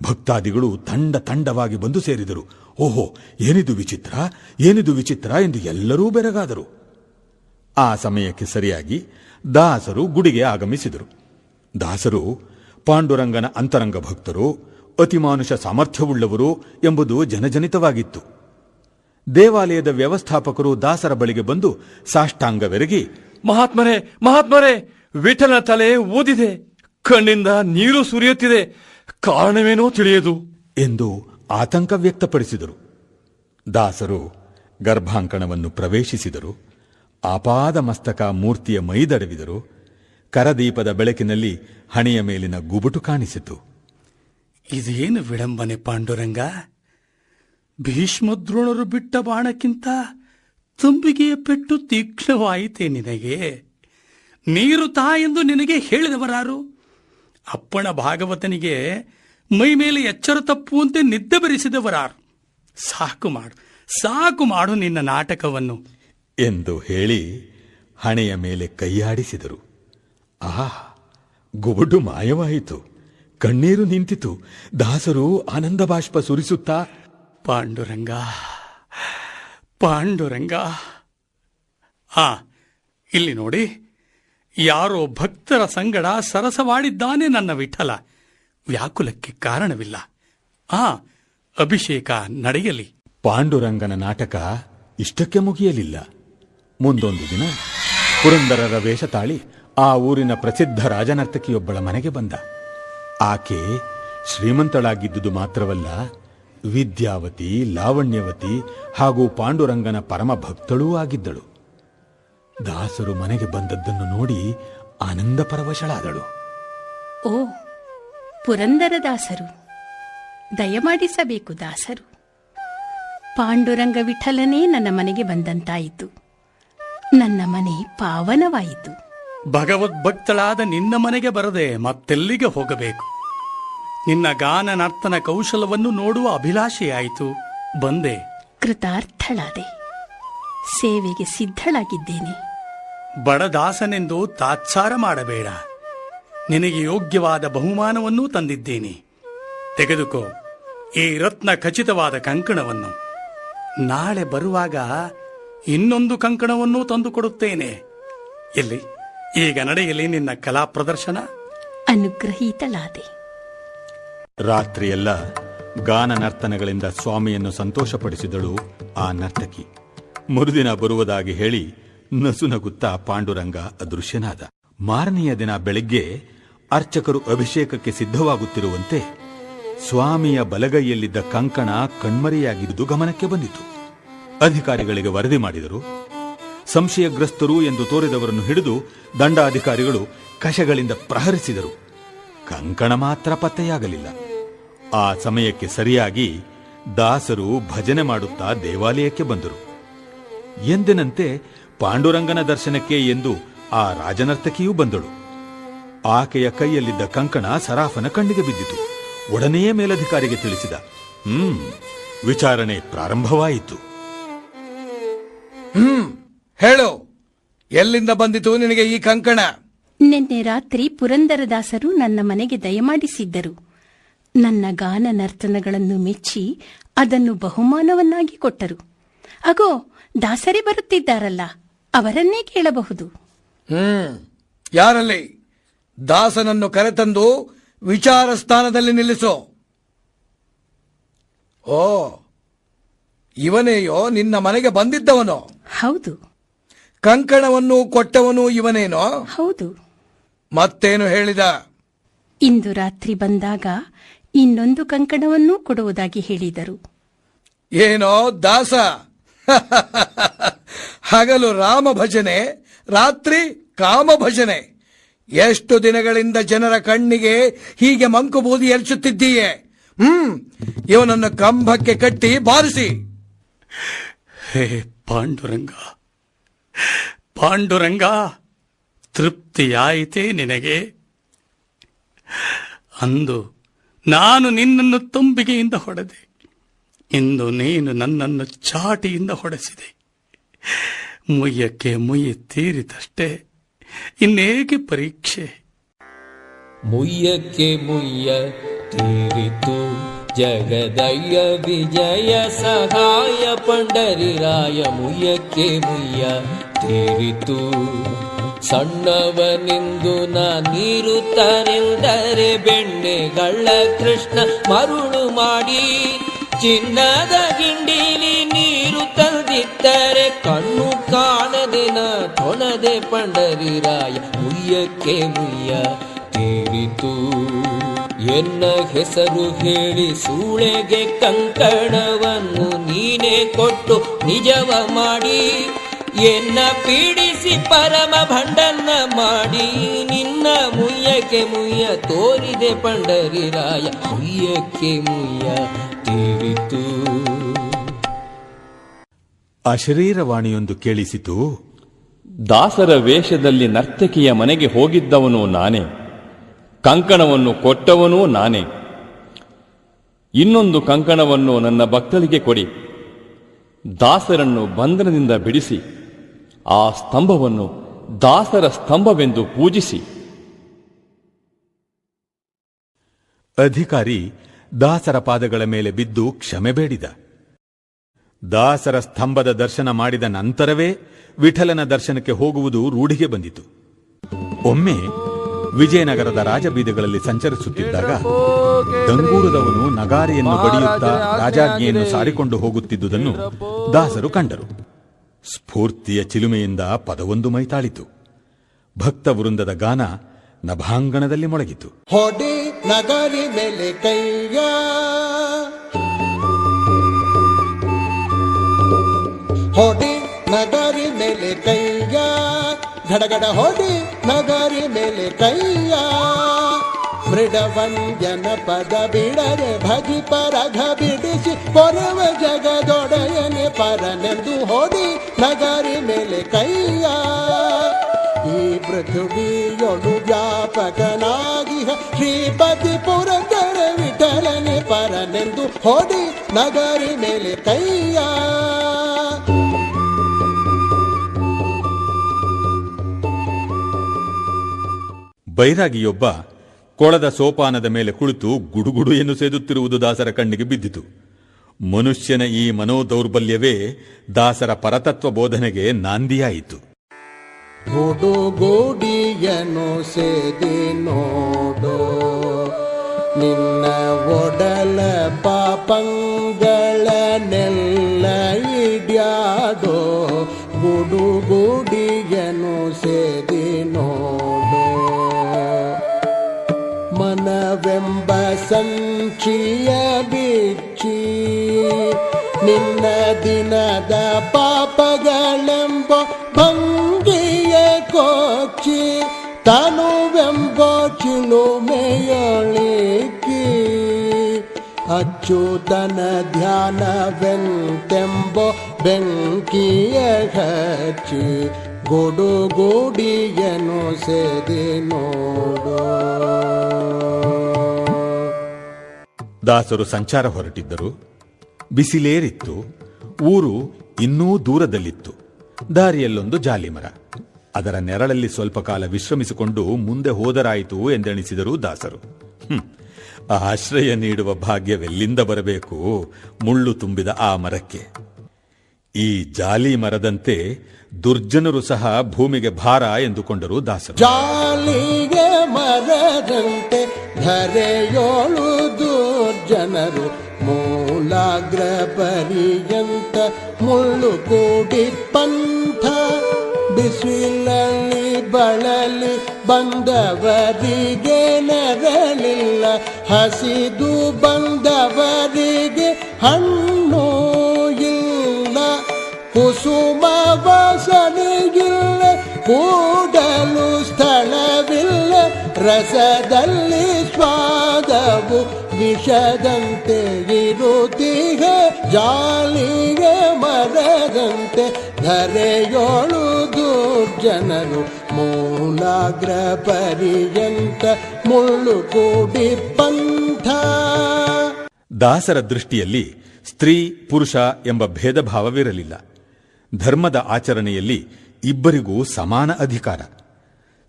ಭಕ್ತಾದಿಗಳು ತಂಡ ತಂಡವಾಗಿ ಬಂದು ಸೇರಿದರು. ಓಹೋ, ಏನಿದು ವಿಚಿತ್ರ, ಏನಿದು ವಿಚಿತ್ರ ಎಂದು ಎಲ್ಲರೂ ಬೆರಗಾದರು. ಆ ಸಮಯಕ್ಕೆ ಸರಿಯಾಗಿ ದಾಸರು ಗುಡಿಗೆ ಆಗಮಿಸಿದರು. ದಾಸರು ಪಾಂಡುರಂಗನ ಅಂತರಂಗ ಭಕ್ತರು, ಅತಿಮಾನುಷ ಸಾಮರ್ಥ್ಯವುಳ್ಳವರು ಎಂಬುದು ಜನಜನಿತವಾಗಿತ್ತು. ದೇವಾಲಯದ ವ್ಯವಸ್ಥಾಪಕರು ದಾಸರ ಬಳಿಗೆ ಬಂದು ಸಾಷ್ಟಾಂಗವೆರಗಿ, ಮಹಾತ್ಮರೇ, ಮಹಾತ್ಮರೇ, ವಿಠಲನ ತಲೆ ಊದಿದೆ, ಕಣ್ಣಿಂದ ನೀರು ಸುರಿಯುತ್ತಿದೆ, ಕಾರಣವೇನೋ ತಿಳಿಯದು ಎಂದು ಆತಂಕ ವ್ಯಕ್ತಪಡಿಸಿದರು. ದಾಸರು ಗರ್ಭಾಂಕಣವನ್ನು ಪ್ರವೇಶಿಸಿದರು. ಆಪಾದ ಮಸ್ತಕ ಮೂರ್ತಿಯ ಮೈದಡವಿದರು. ಕರದೀಪದ ಬೆಳಕಿನಲ್ಲಿ ಹಣೆಯ ಮೇಲಿನ ಗುಬುಟು ಕಾಣಿಸಿತು. ಇದೇನು ವಿಡಂಬನೆ ಪಾಂಡುರಂಗ? ಭೀಷ್ಮದ್ರೋಣರು ಬಿಟ್ಟ ಬಾಣಕ್ಕಿಂತ ತಂಬಿಗೆಯ ಪೆಟ್ಟು ತೀಕ್ಷ್ಣವಾಯಿತೇ ನಿನಗೆ? ನೀರು ತಾ ಎಂದು ನಿನಗೆ ಹೇಳಿದವರಾರು? ಅಪ್ಪಣ ಭಾಗವತನಿಗೆ ಮೈ ಮೇಲೆ ಎಚ್ಚರ ತಪ್ಪುವಂತೆ ನಿದ್ದೆ ಬರೆಸಿದವರಾರು? ಸಾಕು ಮಾಡು, ಸಾಕು ಮಾಡು ನಿನ್ನ ನಾಟಕವನ್ನು ಎಂದು ಹೇಳಿ ಹಣೆಯ ಮೇಲೆ ಕೈಯಾಡಿಸಿದರು. ಆಹಾ, ಗುಬುಟು ಮಾಯವಾಯಿತು. ಕಣ್ಣೀರು ನಿಂತಿತು. ದಾಸರು ಆನಂದ ಬಾಷ್ಪ ಸುರಿಸುತ್ತಾ, ಪಾಂಡುರಂಗ, ಪಾಂಡುರಂಗ, ಇಲ್ಲಿ ನೋಡಿ, ಯಾರೋ ಭಕ್ತರ ಸಂಗಡ ಸರಸವಾಡಿದ್ದಾನೆ ನನ್ನ ವಿಠಲ. ವ್ಯಾಕುಲಕ್ಕೆ ಕಾರಣವಿಲ್ಲ. ಅಭಿಷೇಕ ನಡೆಯಲಿ. ಪಾಂಡುರಂಗನ ನಾಟಕ ಇಷ್ಟಕ್ಕೆ ಮುಗಿಯಲಿಲ್ಲ. ಮುಂದೊಂದು ದಿನ ಪುರಂದರರ ವೇಷ ತಾಳಿ ಆ ಊರಿನ ಪ್ರಸಿದ್ಧ ರಾಜನರ್ತಕಿಯೊಬ್ಬಳ ಮನೆಗೆ ಬಂದ. ಆಕೆ ಶ್ರೀಮಂತಳಾಗಿದ್ದುದು ಮಾತ್ರವಲ್ಲ, ವಿದ್ಯಾವತಿ, ಲಾವಣ್ಯವತಿ ಹಾಗೂ ಪಾಂಡುರಂಗನ ಪರಮ ಭಕ್ತಳೂ ಆಗಿದ್ದಳು. ದಾಸರು ಮನೆಗೆ ಬಂದದ್ದನ್ನು ನೋಡಿ ಆನಂದ ಪರವಶಳಾದಳು. ಓ, ಪುರಂದರದಾಸರು, ದಯಮಾಡಿಸಬೇಕು ದಾಸರು. ಪಾಂಡುರಂಗ ವಿಠಲನೇ ನನ್ನ ಮನೆಗೆ ಬಂದಂತಾಯಿತು. ನನ್ನ ಮನೆ ಪಾವನವಾಯಿತು. ಭಗವದ್ಭಕ್ತಳಾದ ನಿನ್ನ ಮನೆಗೆ ಬರದೆ ಮತ್ತೆಲ್ಲಿಗೆ ಹೋಗಬೇಕು? ನಿನ್ನ ಗಾನ ನರ್ತನ ಕೌಶಲವನ್ನು ನೋಡುವ ಅಭಿಲಾಷೆಯಾಯಿತು, ಬಂದೆ. ಕೃತಾರ್ಥಳಾದೆ. ಸೇವೆಗೆ ಸಿದ್ಧಳಾಗಿದ್ದೇನೆ. ಬಡದಾಸನೆಂದು ತಾತ್ಸಾರ ಮಾಡಬೇಡ. ನಿನಗೆ ಯೋಗ್ಯವಾದ ಬಹುಮಾನವನ್ನೂ ತಂದಿದ್ದೇನೆ. ತೆಗೆದುಕೋ ಈ ರತ್ನ ಖಚಿತವಾದ ಕಂಕಣವನ್ನು. ನಾಳೆ ಬರುವಾಗ ಇನ್ನೊಂದು ಕಂಕಣವನ್ನೂ ತಂದುಕೊಡುತ್ತೇನೆ. ಎಲ್ಲಿ ಈಗ ನಡೆಯಲಿ ನಿನ್ನ ಕಲಾ ಪ್ರದರ್ಶನ. ಅನುಗ್ರಹೀತಳಾದೆ. ರಾತ್ರಿಯೆಲ್ಲ ಗಾನ ನರ್ತನಗಳಿಂದ ಸ್ವಾಮಿಯನ್ನು ಸಂತೋಷಪಡಿಸಿದಳು ಆ ನರ್ತಕಿ. ಮರುದಿನ ಬರುವುದಾಗಿ ಹೇಳಿ ನಸುನಗುತ್ತಾ ಪಾಂಡುರಂಗ ಅದೃಶ್ಯನಾದ. ಮಾರನೆಯ ದಿನ ಬೆಳಗ್ಗೆ ಅರ್ಚಕರು ಅಭಿಷೇಕಕ್ಕೆ ಸಿದ್ಧವಾಗುತ್ತಿರುವಂತೆ ಸ್ವಾಮಿಯ ಬಲಗೈಯಲ್ಲಿದ್ದ ಕಂಕಣ ಕಣ್ಮರೆಯಾಗಿದ್ದುದು ಗಮನಕ್ಕೆ ಬಂದಿತು. ಅಧಿಕಾರಿಗಳಿಗೆ ವರದಿ ಮಾಡಿದರು. ಸಂಶಯಗ್ರಸ್ತರು ಎಂದು ತೋರಿದವರನ್ನು ಹಿಡಿದು ದಂಡಾಧಿಕಾರಿಗಳು ಕಶಗಳಿಂದ ಪ್ರಹರಿಸಿದರು. ಕಂಕಣ ಮಾತ್ರ ಪತ್ತೆಯಾಗಲಿಲ್ಲ. ಆ ಸಮಯಕ್ಕೆ ಸರಿಯಾಗಿ ದಾಸರು ಭಜನೆ ಮಾಡುತ್ತಾ ದೇವಾಲಯಕ್ಕೆ ಬಂದರು. ಎಂದಿನಂತೆ ಪಾಂಡುರಂಗನ ದರ್ಶನಕ್ಕೆ ಎಂದು ಆ ರಾಜನರ್ತಕಿಯೂ ಬಂದಳು. ಆಕೆಯ ಕೈಯಲ್ಲಿದ್ದ ಕಂಕಣ ಸರಾಫನ ಕಣ್ಣಿಗೆ ಬಿದ್ದಿತು. ಒಡನೆಯೇ ಮೇಲಧಿಕಾರಿಗೆ ತಿಳಿಸಿದ. ವಿಚಾರಣೆ ಪ್ರಾರಂಭವಾಯಿತು. ಹೇಳು, ಎಲ್ಲಿಂದ ಬಂದಿತು ನಿನಗೆ ಈ ಕಂಕಣ? ನಿನ್ನೆ ರಾತ್ರಿ ಪುರಂದರದಾಸರು ನನ್ನ ಮನೆಗೆ ದಯಮಾಡಿಸಿದ್ದರು. ನನ್ನ ಗಾನ ನರ್ತನಗಳನ್ನು ಮೆಚ್ಚಿ ಅದನ್ನು ಬಹುಮಾನವನ್ನಾಗಿ ಕೊಟ್ಟರು. ಅಗೋ, ದಾಸರೇ ಬರುತ್ತಿದ್ದಾರಲ್ಲ, ಅವರನ್ನೇ ಕೇಳಬಹುದು. ಯಾರಲ್ಲಿ? ದಾಸನನ್ನು ಕರೆತಂದು ವಿಚಾರ ಸ್ಥಾನದಲ್ಲಿ ನಿಲ್ಲಿಸೋ. ಓ, ಇವನೇಯೋ ನಿನ್ನ ಮನೆಗೆ ಬಂದಿದ್ದವನೋ? ಹೌದು. ಕಂಕಣವನ್ನು ಕೊಟ್ಟವನು ಇವನೇನೋ? ಹೌದು. ಮತ್ತೇನು ಹೇಳಿದ? ಇಂದು ರಾತ್ರಿ ಬಂದಾಗ ಇನ್ನೊಂದು ಕಂಕಣವನ್ನೂ ಕೊಡುವುದಾಗಿ ಹೇಳಿದರು. ಏನೋ ದಾಸ, ಹಗಲು ರಾಮ ಭಜನೆ, ರಾತ್ರಿ ಕಾಮ ಭಜನೆ. ಎಷ್ಟು ದಿನಗಳಿಂದ ಜನರ ಕಣ್ಣಿಗೆ ಹೀಗೆ ಮಂಕು ಬೂದಿ ಎರಚುತ್ತಿದ್ದೀಯೆ? ಇವನನ್ನು ಕಂಬಕ್ಕೆ ಕಟ್ಟಿ ಬಾರಿಸಿ. ಹೇ ಪಾಂಡುರಂಗ, ಪಾಂಡುರಂಗ, ತೃಪ್ತಿಯಾಯಿತೇ ನಿನಗೆ? ಅಂದು ನಾನು ನಿನ್ನನ್ನು ತುಂಬಿಗೆಯಿಂದ ಹೊಡೆದೆ, ಇಂದು ನೀನು ನನ್ನನ್ನು ಚಾಟಿಯಿಂದ ಹೊಡೆಸಿದೆ. ಮುಯ್ಯಕ್ಕೆ ಮುಯ್ಯಿ ತೀರಿದಷ್ಟೇ, ಇನ್ನೇಕೆ ಪರೀಕ್ಷೆ? ಮುಯ್ಯಕ್ಕೆ ಮುಯ್ಯ ತೀರಿತು ಜಗದಯ್ಯ ವಿಜಯ ಸಹಾಯ ಪಂಡರಿರಾಯ. ಮುಯ್ಯಕ್ಕೆ ಮುಯ್ಯ ತೀರಿತು ಸಣ್ಣವನೆಂದು ನೀರು ತರೆಂದರೆ ಬೆಣ್ಣೆಗಳ ಕೃಷ್ಣ ಮರುಳು ಮಾಡಿ ಚಿನ್ನದ ಗಿಂಡಿಲಿ ನೀರು ತಂದಿದ್ದರೆ ಕಣ್ಣು ಕಾಣದೆ ತೊಣದೆ ಪಂಡರಿರಾಯ. ಮುಯ್ಯಕ್ಕೆ ಮುಯ್ಯ ತೀರಿತು ಎನ್ನ ಹೆಸರು ಹೇಳಿ ಸೂಳೆಗೆ ಕಂಕಣವನ್ನು ನೀನೇ ಕೊಟ್ಟು ನಿಜವ ಮಾಡಿ ಎನ್ನ ಪೀಡಿಸಿ ಪರಮ ಭಂಡನ್ನ ಮಾಡಿ ನಿನ್ನ ಮುಯ್ಯಕ್ಕೆ ಮುಯ್ಯ ತೋರಿದೆ ಪಂಡರಿರಾಯ. ಮುಯ್ಯಕ್ಕೆ ಮುಯ್ಯ ತೀರಿತು. ಅಶರೀರವಾಣಿಯೊಂದು ಕೇಳಿಸಿತು. ದಾಸರ ವೇಷದಲ್ಲಿ ನರ್ತಕಿಯ ಮನೆಗೆ ಹೋಗಿದ್ದವನು ನಾನೇ, ಕಂಕಣವನ್ನು ಕೊಟ್ಟವನೂ ನಾನೇ. ಇನ್ನೊಂದು ಕಂಕಣವನ್ನು ನನ್ನ ಭಕ್ತರಿಗೆ ಕೊಡಿ. ದಾಸರನ್ನು ಬಂಧನದಿಂದ ಬಿಡಿಸಿ ಆ ಸ್ತಂಭವನ್ನು ದಾಸರ ಸ್ತಂಭವೆಂದು ಪೂಜಿಸಿ. ಅಧಿಕಾರಿ ದಾಸರ ಪಾದಗಳ ಮೇಲೆ ಬಿದ್ದು ಕ್ಷಮೆ ಬೇಡಿದ. ದಾಸರ ಸ್ತಂಭದ ದರ್ಶನ ಮಾಡಿದ ನಂತರವೇ ವಿಠಲನ ದರ್ಶನಕ್ಕೆ ಹೋಗುವುದು ರೂಢಿಗೆ ಬಂದಿತು. ಒಮ್ಮೆ ವಿಜಯನಗರದ ರಾಜಬೀದಿಗಳಲ್ಲಿ ಸಂಚರಿಸುತ್ತಿದ್ದಾಗ ದಂಗೂರದವನು ನಗಾರಿಯನ್ನು ಬಡಿಯುತ್ತಾ ರಾಜಾಜ್ಞೆಯನ್ನು ಸಾರಿಕೊಂಡು ಹೋಗುತ್ತಿದ್ದುದನ್ನು ದಾಸರು ಕಂಡರು. ಸ್ಫೂರ್ತಿಯ ಚಿಲುಮೆಯಿಂದ ಪದವೊಂದು ಮೈತಾಳಿತು. ಭಕ್ತ ವೃಂದದ ಗಾನ ನಭಾಂಗಣದಲ್ಲಿ ಮೊಳಗಿತು. ಹೊಡೆ ನಗಾರಿ ಮೇಲೆ ಕೈಯ, ಹೊಡೆ ನಗಾರಿ ಮೇಲೆ ಕೈಯ, ಗಡಗಡ ಹೊಡೆ ನಗಾರಿ ಮೇಲೆ ಕೈಯ. ಮೃಡವಂಜನ ಪದ ಬಿಡರೆ ಭಜಿ ಪರಘ ಬಿಡಿಸಿ ಪೊರವ ಜಗದೊಡೆಯನೆ ಪರನೆಂದು ಹೊಡಿ ನಗಾರಿ ಮೇಲೆ ಕೈಯ. ಈ ಪೃಥ್ವಿಯೊಳು ವ್ಯಾಪಕನಾಗಿಹ ಶ್ರೀಪತಿ ಪುರಂದರ ವಿಠಲನೆ ಪರನೆಂದು ಹೊಡಿ ನಗಾರಿ ಮೇಲೆ ಕೈಯ. ಬೈರಾಗಿಯೊಬ್ಬ ಕೊಳದ ಸೋಪಾನದ ಮೇಲೆ ಕುಳಿತು ಗುಡುಗುಡು ಎಂದು ಸೇದುತ್ತಿರುವುದು ದಾಸರ ಕಣ್ಣಿಗೆ ಬಿದ್ದಿತು. ಮನುಷ್ಯನ ಈ ಮನೋದೌರ್ಬಲ್ಯವೇ ದಾಸರ ಪರತತ್ವ ಬೋಧನೆಗೆ ನಾಂದಿಯಾಯಿತು. ಗುಡುಗುಡಿಯನು ಸೇದಿ ನೋಡೋ, ನಿನ್ನ ಒಡಲ ಪಾಪಂಗಳನೆಲ್ಲ ಇಡ್ಯಾಡೋ. ಗುಡುಗುಡಿಯನು ಸೇದಿ ನೋಡೋ, ಮನವೆಂಬ ಸಂಖ್ಯೆಯ ಭಿಕ್ಷಿಯ ಬಿಚ್ಚಿ ನಿನ್ನ ದಿನದ ಪಾಪಗಳೆಂಬ ಭಂಗಿಯ ಕೊಚ್ಚಿ ತನುವೆಂಬ ಚಿಲುಮೆಯೊಳಿಕ್ಕಿ ಅಚ್ಯುತನ ಧ್ಯಾನವೆಂತೆಂಬ ಬೆಂಕಿಯ ಹಚ್ಚಿ ಗುಡುಗುಡಿಯನು ಸೇದಿ ನೋಡು. ದಾಸರು ಸಂಚಾರ ಹೊರಟಿದ್ದರು. ಬಿಸಿಲೇರಿತ್ತು. ಊರು ಇನ್ನೂ ದೂರದಲ್ಲಿತ್ತು. ದಾರಿಯಲ್ಲೊಂದು ಜಾಲಿಮರ. ಅದರ ನೆರಳಲ್ಲಿ ಸ್ವಲ್ಪ ಕಾಲ ವಿಶ್ರಮಿಸಿಕೊಂಡು ಮುಂದೆ ಹೋದರಾಯಿತು ಎಂದೆಣಿಸಿದರು ದಾಸರು. ಆಶ್ರಯ ನೀಡುವ ಭಾಗ್ಯವೆಲ್ಲಿಂದ ಬರಬೇಕು ಮುಳ್ಳು ತುಂಬಿದ ಆ ಮರಕ್ಕೆ? ಈ ಜಾಲಿ ಮರದಂತೆ ದುರ್ಜನರು ಸಹ ಭೂಮಿಗೆ ಭಾರ ಎಂದುಕೊಂಡರು ದಾಸರು. ಜಾಲಿಗೆ ಮರದಂತೆ ಧರೆಯೋಳು ದುರ್ಜನರು ಮೂಲಾಗ್ರ ಪರ್ಯಂತ ಮುಳ್ಳು ಕೂಡಿ ಪಂಥ ಬಿಸಿಲಲ್ಲಿ ಬಳಲಿ ಬಂದವರಿಗೆ ನೆರಳಿಲ್ಲ, ಹಸಿದು ಬಂದವರಿಗೆ ಹಣ್ಣು ಇಲ್ಲ, ಕುಸುಮ ವಾಸನೆಗಿಲ್ಲ, ಕೂಡಲು ಸ್ಥಳವಿಲ್ಲ, ರಸದಲ್ಲಿ ಸ್ವಾದವು ವಿಷದಂತೆ ಇರುತ್ತೀಗ ಜಾಲಿಗೆ ಮರದಂತೆ ಧರೆಯೋಳು ದುರ್ಜನರು ಮೂಲಾಗ್ರ ಪರ್ಯಂತ ಮುಳ್ಳು ಕೂಡಿ ಪಂಥ. ದಾಸರ ದೃಷ್ಟಿಯಲ್ಲಿ ಸ್ತ್ರೀ ಪುರುಷ ಎಂಬ ಭೇದ ಭಾವವಿರಲಿಲ್ಲ. ಧರ್ಮದ ಆಚರಣೆಯಲ್ಲಿ ಇಬ್ಬರಿಗೂ ಸಮಾನ ಅಧಿಕಾರ.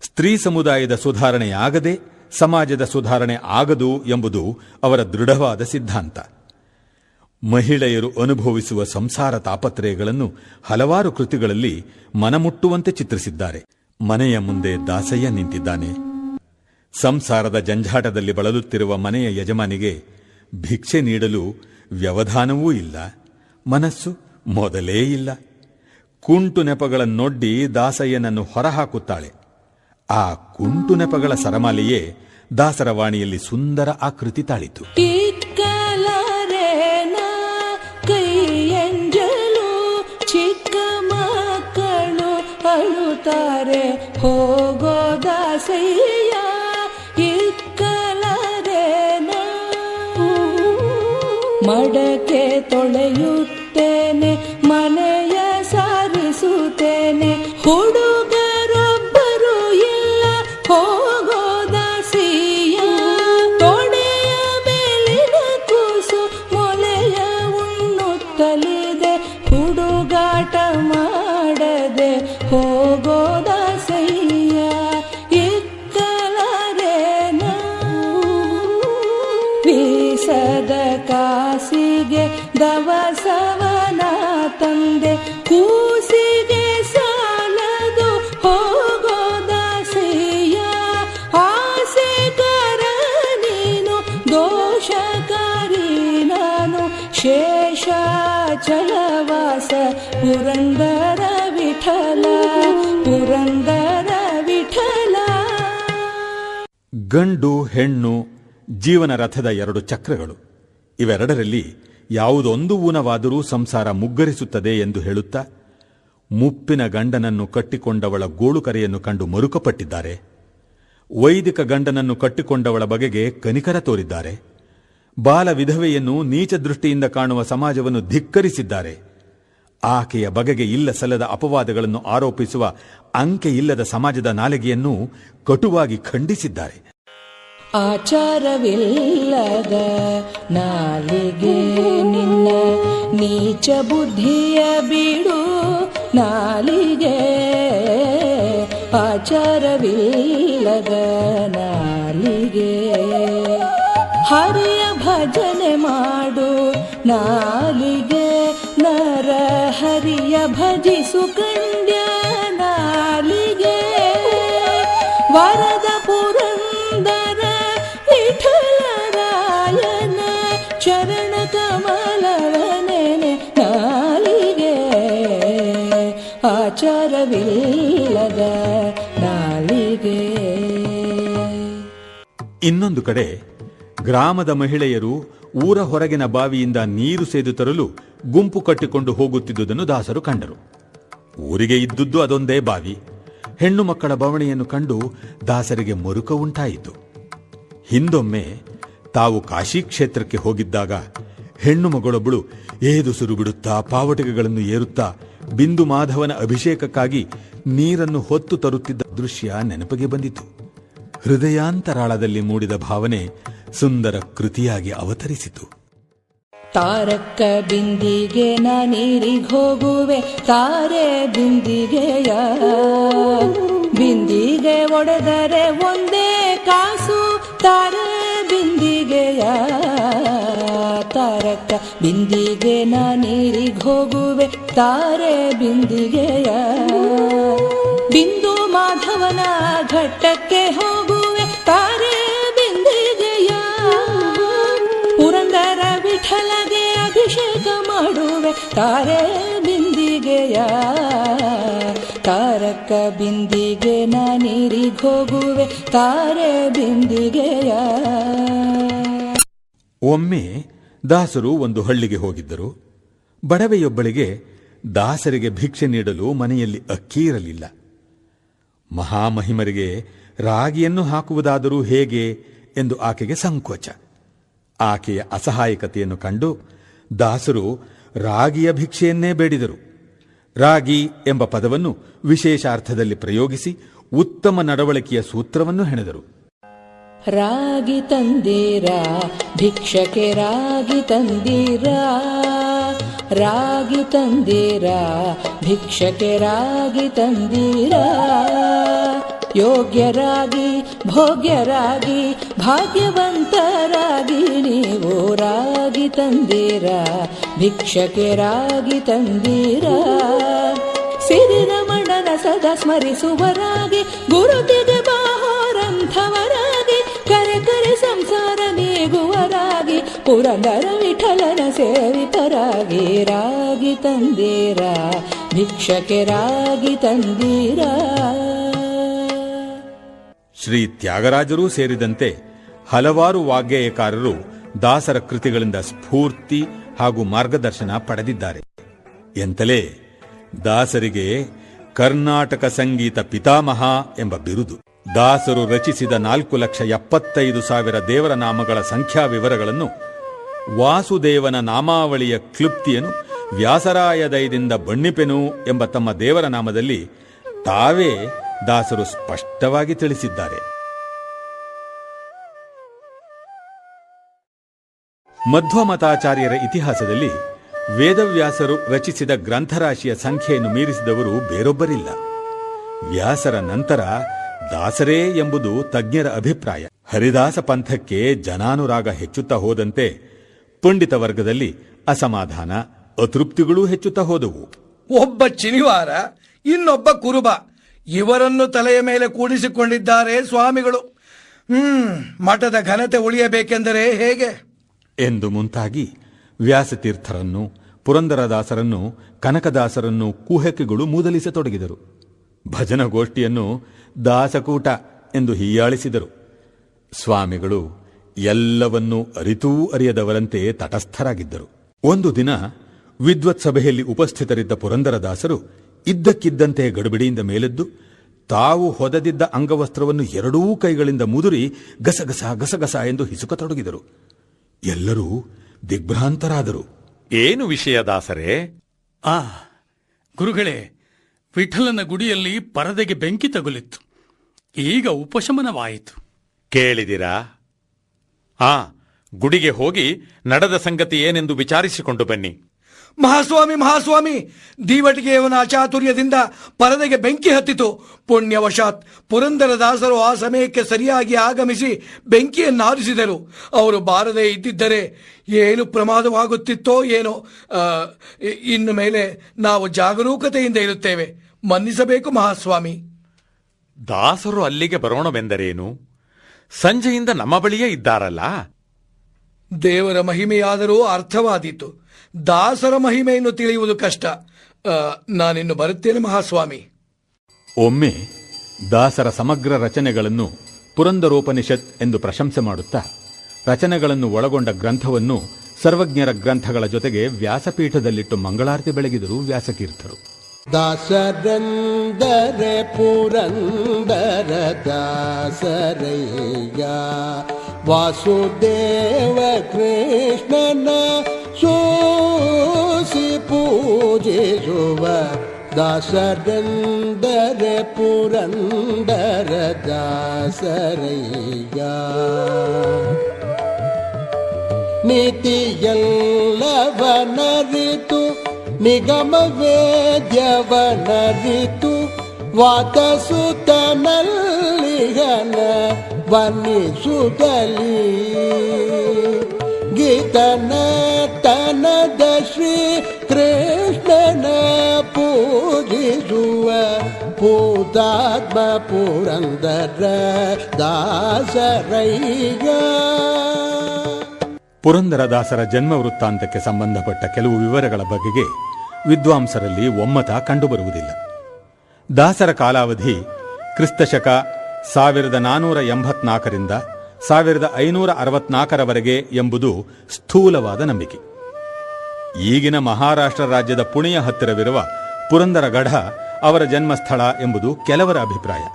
ಸ್ತ್ರೀ ಸಮುದಾಯದ ಸುಧಾರಣೆಯಾಗದೆ ಸಮಾಜದ ಸುಧಾರಣೆ ಆಗದು ಎಂಬುದು ಅವರ ದೃಢವಾದ ಸಿದ್ಧಾಂತ. ಮಹಿಳೆಯರು ಅನುಭವಿಸುವ ಸಂಸಾರ ತಾಪತ್ರಯಗಳನ್ನು ಹಲವಾರು ಕೃತಿಗಳಲ್ಲಿ ಮನಮುಟ್ಟುವಂತೆ ಚಿತ್ರಿಸಿದ್ದಾರೆ. ಮನೆಯ ಮುಂದೆ ದಾಸಯ್ಯ ನಿಂತಿದ್ದಾನೆ. ಸಂಸಾರದ ಜಂಜಾಟದಲ್ಲಿ ಬಳಲುತ್ತಿರುವ ಮನೆಯ ಯಜಮಾನಿಗೆ ಭಿಕ್ಷೆ ನೀಡಲು ವ್ಯವಧಾನವೂ ಇಲ್ಲ, ಮನಸ್ಸು ಮೊದಲೇ ಇಲ್ಲ. ಕುಂಟು ನೆಪಗಳನ್ನೊಡ್ಡಿ ದಾಸಯ್ಯನನ್ನು ಹೊರಹಾಕುತ್ತಾಳೆ. ಆ ಕುಂಟು ನೆಪಗಳ ಸರಮಾಲೆಯೇ ದಾಸರ ವಾಣಿಯಲ್ಲಿ ಸುಂದರ ಆಕೃತಿ ತಾಳಿತು. ಕೈಯಂಜಲು ಚಿಕ್ಕ ಮಕ್ಕಳು ಅಳುತ್ತಾರೆ ಹೋಗೋ ದಾಸಯ್ಯ ಇಕ್ಕಲರೇನ. ಮಡಕೆ ತೊಳೆಯುತ್ತೇನೆ, ಮನೆಯ ಸಾರಿಸುತ್ತೇನೆ, ಹುಡುಗರೊಬ್ಬರು ಇಲ್ಲ ಹೋಗೋ ದಾಸಯ್ಯ. ತೊಡೆಯ ಮೇಲಿನ ಕೂಸು ಮೊಲೆಯ ಉಣ್ಣುತ್ತಲಿದೆ, ಹುಡುಗಾಟ ಮಾಡದೆ ಹೋಗೋ ದಾಸಯ್ಯ ಇಕ್ಕಲರೇನ. ಬೀಸದ ಕಾಸಿಗೆ ದವಸವನ ತಂದೆ, ಕೂಸಿಗೆ ಸಾಲದು ಹೋಗೋ ದಾಸಯ್ಯ. ಆಸೆಕರ ನೀನು, ದೋಷಕಾರಿ ನಾನು, ಶೇಷಾಚಲವಾಸ ಪುರಂದರ ವಿಠಲ, ಪುರಂದರ ವಿಠಲ. ಗಂಡು ಹೆಣ್ಣು ಜೀವನ ರಥದ ಎರಡು ಚಕ್ರಗಳು. ಇವೆರಡರಲ್ಲಿ ಯಾವುದೊಂದು ಊನವಾದರೂ ಸಂಸಾರ ಮುಗ್ಗರಿಸುತ್ತದೆ ಎಂದು ಹೇಳುತ್ತಾ ಮುಪ್ಪಿನ ಗಂಡನನ್ನು ಕಟ್ಟಿಕೊಂಡವಳ ಗೋಳುಕರೆಯನ್ನು ಕಂಡು ಮರುಕಪಟ್ಟಿದ್ದಾರೆ. ವೈದಿಕ ಗಂಡನನ್ನು ಕಟ್ಟಿಕೊಂಡವಳ ಬಗೆಗೆ ಕನಿಕರ ತೋರಿದ್ದಾರೆ. ಬಾಲ ವಿಧವೆಯನ್ನು ನೀಚ ದೃಷ್ಟಿಯಿಂದ ಕಾಣುವ ಸಮಾಜವನ್ನು ಧಿಕ್ಕರಿಸಿದ್ದಾರೆ. ಆಕೆಯ ಬಗೆಗೆ ಇಲ್ಲ ಸಲ್ಲದ ಅಪವಾದಗಳನ್ನು ಆರೋಪಿಸುವ ಅಂಕೆ ಇಲ್ಲದ ಸಮಾಜದ ನಾಲಿಗೆಯನ್ನು ಕಟುವಾಗಿ ಖಂಡಿಸಿದ್ದಾರೆ. ಆಚಾರವಿಲ್ಲದ ನಾಲಿಗೆ ನಿನ್ನ ನೀಚ ಬುದ್ಧಿಯ ಬಿಡು ನಾಲಿಗೆ. ಆಚಾರವಿಲ್ಲದ ನಾಲಿಗೆ ಹರಿಯ ಭಜನೆ ಮಾಡು ನಾಲಿಗೆ. ನರ ಹರಿಯ ಭಜಿಸು ಕಂಡ್ಯ ನಾಲಿಗೆ. ವರದ ಪುರಂದರ ವಿಠಲರಾಯನ ಚರಣ ಕಮಲವನೆನೆ ನಾಲಿಗೆ. ಆಚಾರವಿಲ್ಲದ ನಾಲಿಗೆ. ಇನ್ನೊಂದು ಕಡೆ ಗ್ರಾಮದ ಮಹಿಳೆಯರು ಊರ ಹೊರಗಿನ ಬಾವಿಯಿಂದ ನೀರು ಸೇದು ತರಲು ಗುಂಪು ಕಟ್ಟಿಕೊಂಡು ಹೋಗುತ್ತಿದ್ದುದನ್ನು ದಾಸರು ಕಂಡರು. ಊರಿಗೆ ಇದ್ದುದು ಅದೊಂದೇ ಬಾವಿ. ಹೆಣ್ಣು ಮಕ್ಕಳ ಬವಣೆಯನ್ನು ಕಂಡು ದಾಸರಿಗೆ ಮರುಕ ಉಂಟಾಯಿತು. ಹಿಂದೊಮ್ಮೆ ತಾವು ಕಾಶಿ ಕ್ಷೇತ್ರಕ್ಕೆ ಹೋಗಿದ್ದಾಗ ಹೆಣ್ಣು ಮಗಳೊಬ್ಬಳು ಏದುಸುರು ಬಿಡುತ್ತಾ ಪಾವಟಿಗೆಗಳನ್ನು ಏರುತ್ತಾ ಬಿಂದು ಮಾಧವನ ಅಭಿಷೇಕಕ್ಕಾಗಿ ನೀರನ್ನು ಹೊತ್ತು ತರುತ್ತಿದ್ದ ದೃಶ್ಯ ನೆನಪಿಗೆ ಬಂದಿತು. ಹೃದಯಾಂತರಾಳದಲ್ಲಿ ಮೂಡಿದ ಭಾವನೆ ಸುಂದರ ಕೃತಿಯಾಗಿ ಅವತರಿಸಿತು. ತಾರಕ್ಕ ಬಿಂದಿಗೆ ನೀರಿಗ್ ಹೋಗುವೆ ತಾರೆ ಬಿಂದಿಗೆಯ, ಬಿಂದಿಗೆ ಒಡೆದರೆ ಒಂದೇ ಕಾಸು ತಾರೆ ಬಿಂದಿಗೆಯ. ತಾರಕ್ಕ ಬಿಂದಿಗೆ ನೀರಿಗ್ ಹೋಗುವೆ ತಾರೆ ಬಿಂದಿಗೆಯ, ಬಿಂದು ಮಾಧವನ ಘಟ್ಟಕ್ಕೆ ಹೋಗುವೆ ತಾರೆ ಬಿಂದಿಗೆಯ. ಪುರಂದರ ವಿಠಲಗೆ ಅಭಿಷೇಕ ಮಾಡುವೆ ತಾರೆ ಬಿಂದಿಗೆಯ. ತಾರಕ್ಕ ಬಿಂದಿಗೆ ನೀರಿಗ್ ಹೋಗುವೆ ತಾರೆ ಬಿಂದಿಗೆಯ. ಒಮ್ಮೆ ದಾಸರು ಒಂದು ಹಳ್ಳಿಗೆ ಹೋಗಿದ್ದರು. ಬಡವೆಯೊಬ್ಬಳಿಗೆ ದಾಸರಿಗೆ ಭಿಕ್ಷೆ ನೀಡಲು ಮನೆಯಲ್ಲಿ ಅಕ್ಕಿ ಇರಲಿಲ್ಲ. ಮಹಾಮಹಿಮರಿಗೆ ರಾಗಿಯನ್ನು ಹಾಕುವುದಾದರೂ ಹೇಗೆ ಎಂದು ಆಕೆಗೆ ಸಂಕೋಚ. ಆಕೆಯ ಅಸಹಾಯಕತೆಯನ್ನು ಕಂಡು ದಾಸರು ರಾಗಿಯ ಭಿಕ್ಷೆಯನ್ನೇ ಬೇಡಿದರು. ರಾಗಿ ಎಂಬ ಪದವನ್ನು ವಿಶೇಷ ಅರ್ಥದಲ್ಲಿ ಪ್ರಯೋಗಿಸಿ ಉತ್ತಮ ನಡವಳಿಕೆಯ ಸೂತ್ರವನ್ನು ಹೆಣೆದರು. ರಾಗಿ ತಂದೀರಾ ಭಿಕ್ಷಕ್ಕೆ ರಾಗಿ ತಂದೀರಾ, ರಾಗಿ ತಂದೀರಾ ಭಿಕ್ಷಕ್ಕೆ ರಾಗಿ ತಂದೀರಾ. ಯೋಗ್ಯರಾಗಿ ಭೋಗ್ಯರಾಗಿ ಭಾಗ್ಯವಂತರಾಗಿ ನೀವು ರಾಗಿ ತಂದೀರಾ ಭಿಕ್ಷಕ್ಕೆ ರಾಗಿ ತಂದೀರಾ. ಸಿರಿರಮಣನ ಸದಾ ಸ್ಮರಿಸುವರಾಗಿ ಗುರುತಿಗೆ ಬಾಹೋರಂಥವರಾಗಿ ಕರೆ ಕರೆ ಸಂಸಾರ ನೀಗುವರಾಗಿ ಪುರಂದರ ವಿಠಲನ ಸೇವಿತರಾಗಿ ರಾಗಿ ತಂದೀರಾ ಭಿಕ್ಷಕ್ಕೆ ರಾಗಿ ತಂದೀರಾ. ಶ್ರೀ ತ್ಯಾಗರಾಜರೂ ಸೇರಿದಂತೆ ಹಲವಾರು ವಾಗ್ಗೇಯಕಾರರು ದಾಸರ ಕೃತಿಗಳಿಂದ ಸ್ಫೂರ್ತಿ ಹಾಗೂ ಮಾರ್ಗದರ್ಶನ ಪಡೆದಿದ್ದಾರೆ. ಎಂತಲೇ ದಾಸರಿಗೆ ಕರ್ನಾಟಕ ಸಂಗೀತ ಪಿತಾಮಹ ಎಂಬ ಬಿರುದು. ದಾಸರು ರಚಿಸಿದ 4,75,000 ದೇವರ ನಾಮಗಳ ಸಂಖ್ಯಾ ವಿವರಗಳನ್ನು, ವಾಸುದೇವನ ನಾಮಾವಳಿಯ ಕ್ಲುಪ್ತಿಯನ್ನು ವ್ಯಾಸರಾಯ ದಯದಿಂದ ಬಣ್ಣಿಪೆನು ಎಂಬ ತಮ್ಮ ದೇವರ ನಾಮದಲ್ಲಿ ತಾವೇ ದಾಸರು ಸ್ಪಷ್ಟವಾಗಿ ತಿಳಿಸಿದ್ದಾರೆ. ಮಧ್ವಮತಾಚಾರ್ಯರ ಇತಿಹಾಸದಲ್ಲಿ ವೇದವ್ಯಾಸರು ರಚಿಸಿದ ಗ್ರಂಥರಾಶಿಯ ಸಂಖ್ಯೆಯನ್ನು ಮೀರಿಸಿದವರು ಬೇರೊಬ್ಬರಿಲ್ಲ. ವ್ಯಾಸರ ನಂತರ ದಾಸರೇ ಎಂಬುದು ತಜ್ಞರ ಅಭಿಪ್ರಾಯ. ಹರಿದಾಸ ಪಂಥಕ್ಕೆ ಜನಾನುರಾಗ ಹೆಚ್ಚುತ್ತಾ ಹೋದಂತೆ ಪಂಡಿತ ವರ್ಗದಲ್ಲಿ ಅಸಮಾಧಾನ, ಅತೃಪ್ತಿಗಳೂ ಹೆಚ್ಚುತ್ತಾ ಹೋದವು. ಒಬ್ಬ ಚಿನಿವಾರ, ಇನ್ನೊಬ್ಬ ಕುರುಬ, ಇವರನ್ನು ತಲೆಯ ಮೇಲೆ ಕೂಡಿಸಿಕೊಂಡಿದ್ದಾರೆ ಸ್ವಾಮಿಗಳು. ಮಠದ ಘನತೆ ಉಳಿಯಬೇಕೆಂದರೆ ಹೇಗೆ ಎಂದು ಮುಂತಾಗಿ ವ್ಯಾಸತೀರ್ಥರನ್ನು, ಪುರಂದರದಾಸರನ್ನು, ಕನಕದಾಸರನ್ನು ಕುಹಕೆಗಳು ಮೂದಲಿಸತೊಡಗಿದರು. ಭಜನಗೋಷ್ಠಿಯನ್ನು ದಾಸಕೂಟ ಎಂದು ಹೀಯಾಳಿಸಿದರು. ಸ್ವಾಮಿಗಳು ಎಲ್ಲವನ್ನೂ ಅರಿತೂ ಅರಿಯದವರಂತೆ ತಟಸ್ಥರಾಗಿದ್ದರು. ಒಂದು ದಿನ ವಿದ್ವತ್ ಸಭೆಯಲ್ಲಿ ಉಪಸ್ಥಿತರಿದ್ದ ಪುರಂದರದಾಸರು ಇದ್ದಕ್ಕಿದ್ದಂತೆ ಗಡುಬಿಡಿಯಿಂದ ಮೇಲೆದ್ದು ತಾವು ಹೊದದಿದ್ದ ಅಂಗವಸ್ತ್ರವನ್ನು ಎರಡೂ ಕೈಗಳಿಂದ ಮುದುರಿ ಗಸಗಸ ಗಸಗಸ ಎಂದು ಹಿಸುಕತೊಡಗಿದರು. ಎಲ್ಲರೂ ದಿಗ್ಭ್ರಾಂತರಾದರು. ಏನು ವಿಷಯ ದಾಸರೇ? ಗುರುಗಳೇ, ವಿಠಲನ ಗುಡಿಯಲ್ಲಿ ಪರದೆಗೆ ಬೆಂಕಿ ತಗುಲಿತ್ತು. ಈಗ ಉಪಶಮನವಾಯಿತು. ಕೇಳಿದಿರಾ? ಗುಡಿಗೆ ಹೋಗಿ ನಡೆದ ಸಂಗತಿ ಏನೆಂದು ವಿಚಾರಿಸಿಕೊಂಡು ಬನ್ನಿ. ಮಹಾಸ್ವಾಮಿ, ಮಹಾಸ್ವಾಮಿ, ದೀವಟಿಗೆಯವನ ಅಚಾತುರ್ಯದಿಂದ ಪರದೆಗೆ ಬೆಂಕಿ ಹತ್ತಿತು. ಪುಣ್ಯವಶಾತ್ ಪುರಂದರದಾಸರು ಆ ಸಮಯಕ್ಕೆ ಸರಿಯಾಗಿ ಆಗಮಿಸಿ ಬೆಂಕಿಯನ್ನಾರಿಸಿದರು. ಅವರು ಬಾರದೇ ಇದ್ದಿದ್ದರೆ ಏನು ಪ್ರಮಾದವಾಗುತ್ತಿತ್ತೋ ಏನೋ. ಇನ್ನು ಮೇಲೆ ನಾವು ಜಾಗರೂಕತೆಯಿಂದ ಇರುತ್ತೇವೆ. ಮನ್ನಿಸಬೇಕು ಮಹಾಸ್ವಾಮಿ. ದಾಸರು ಅಲ್ಲಿಗೆ ಬರೋಣವೆಂದರೇನು? ಸಂಜೆಯಿಂದ ನಮ್ಮ ಬಳಿಯೇ ಇದ್ದಾರಲ್ಲ. ದೇವರ ಮಹಿಮೆಯಾದರೂ ಅರ್ಥವಾದೀತು. ದಾಸರ ಮಹಿಮೆಯನ್ನು ತಿಳಿಯುವುದು ಕಷ್ಟ. ನಾನಿನ್ನು ಬರುತ್ತೇನೆ ಮಹಾಸ್ವಾಮಿ. ಒಮ್ಮೆ ದಾಸರ ಸಮಗ್ರ ರಚನೆಗಳನ್ನು ಪುರಂದರೋಪನಿಷತ್ ಎಂದು ಪ್ರಶಂಸೆ ಮಾಡುತ್ತಾ ರಚನೆಗಳನ್ನು ಒಳಗೊಂಡ ಗ್ರಂಥವನ್ನು ಸರ್ವಜ್ಞರ ಗ್ರಂಥಗಳ ಜೊತೆಗೆ ವ್ಯಾಸಪೀಠದಲ್ಲಿಟ್ಟು ಮಂಗಳಾರತಿ ಬೆಳಗಿದರು ವ್ಯಾಸತೀರ್ಥರು. ದಾಸರಂದರೆ ಪುರಂದರ ದಾಸರಯ್ಯ ವಾಸುದೇವ ಕೃಷ್ಣನ ಸೋಸಿ ಪೂಜಿಸುವ ದಾಸರಂದರೆ ಪುರಂದರ ದಾಸರಯ್ಯ. ನೀತಿಯಲ್ಲವನರಿತು ನಿಗಮ ವೇದ್ಯವನರಿತು ವಾತಸುತನಲ್ಲಿಗನ ವನ್ನಿಸುತ್ತಲಿ ಗೀತನ ತನದ ಶ್ರೀ ಕೃಷ್ಣನ ಪೂಜಿಸುವ ಪೂತಾತ್ಮ ಪುರಂದರ ದಾಸರಯ್ಯ. ಪುರಂದರದಾಸರ ಜನ್ಮ ವೃತ್ತಾಂತಕ್ಕೆ ಸಂಬಂಧಪಟ್ಟ ಕೆಲವು ವಿವರಗಳ ಬಗೆಗೆ ವಿದ್ವಾಂಸರಲ್ಲಿ ಒಮ್ಮತ ಕಂಡುಬರುವುದಿಲ್ಲ. ದಾಸರ ಕಾಲಾವಧಿ ಕ್ರಿಸ್ತಶಕ 1484ರಿಂದ 1564ರವರೆಗೆ ಎಂಬುದು ಸ್ಥೂಲವಾದ ನಂಬಿಕೆ. ಈಗಿನ ಮಹಾರಾಷ್ಟ್ರ ರಾಜ್ಯದ ಪುಣೆಯ ಹತ್ತಿರವಿರುವ ಪುರಂದರಗಢ ಅವರ ಜನ್ಮಸ್ಥಳ ಎಂಬುದು ಕೆಲವರ ಅಭಿಪ್ರಾಯ.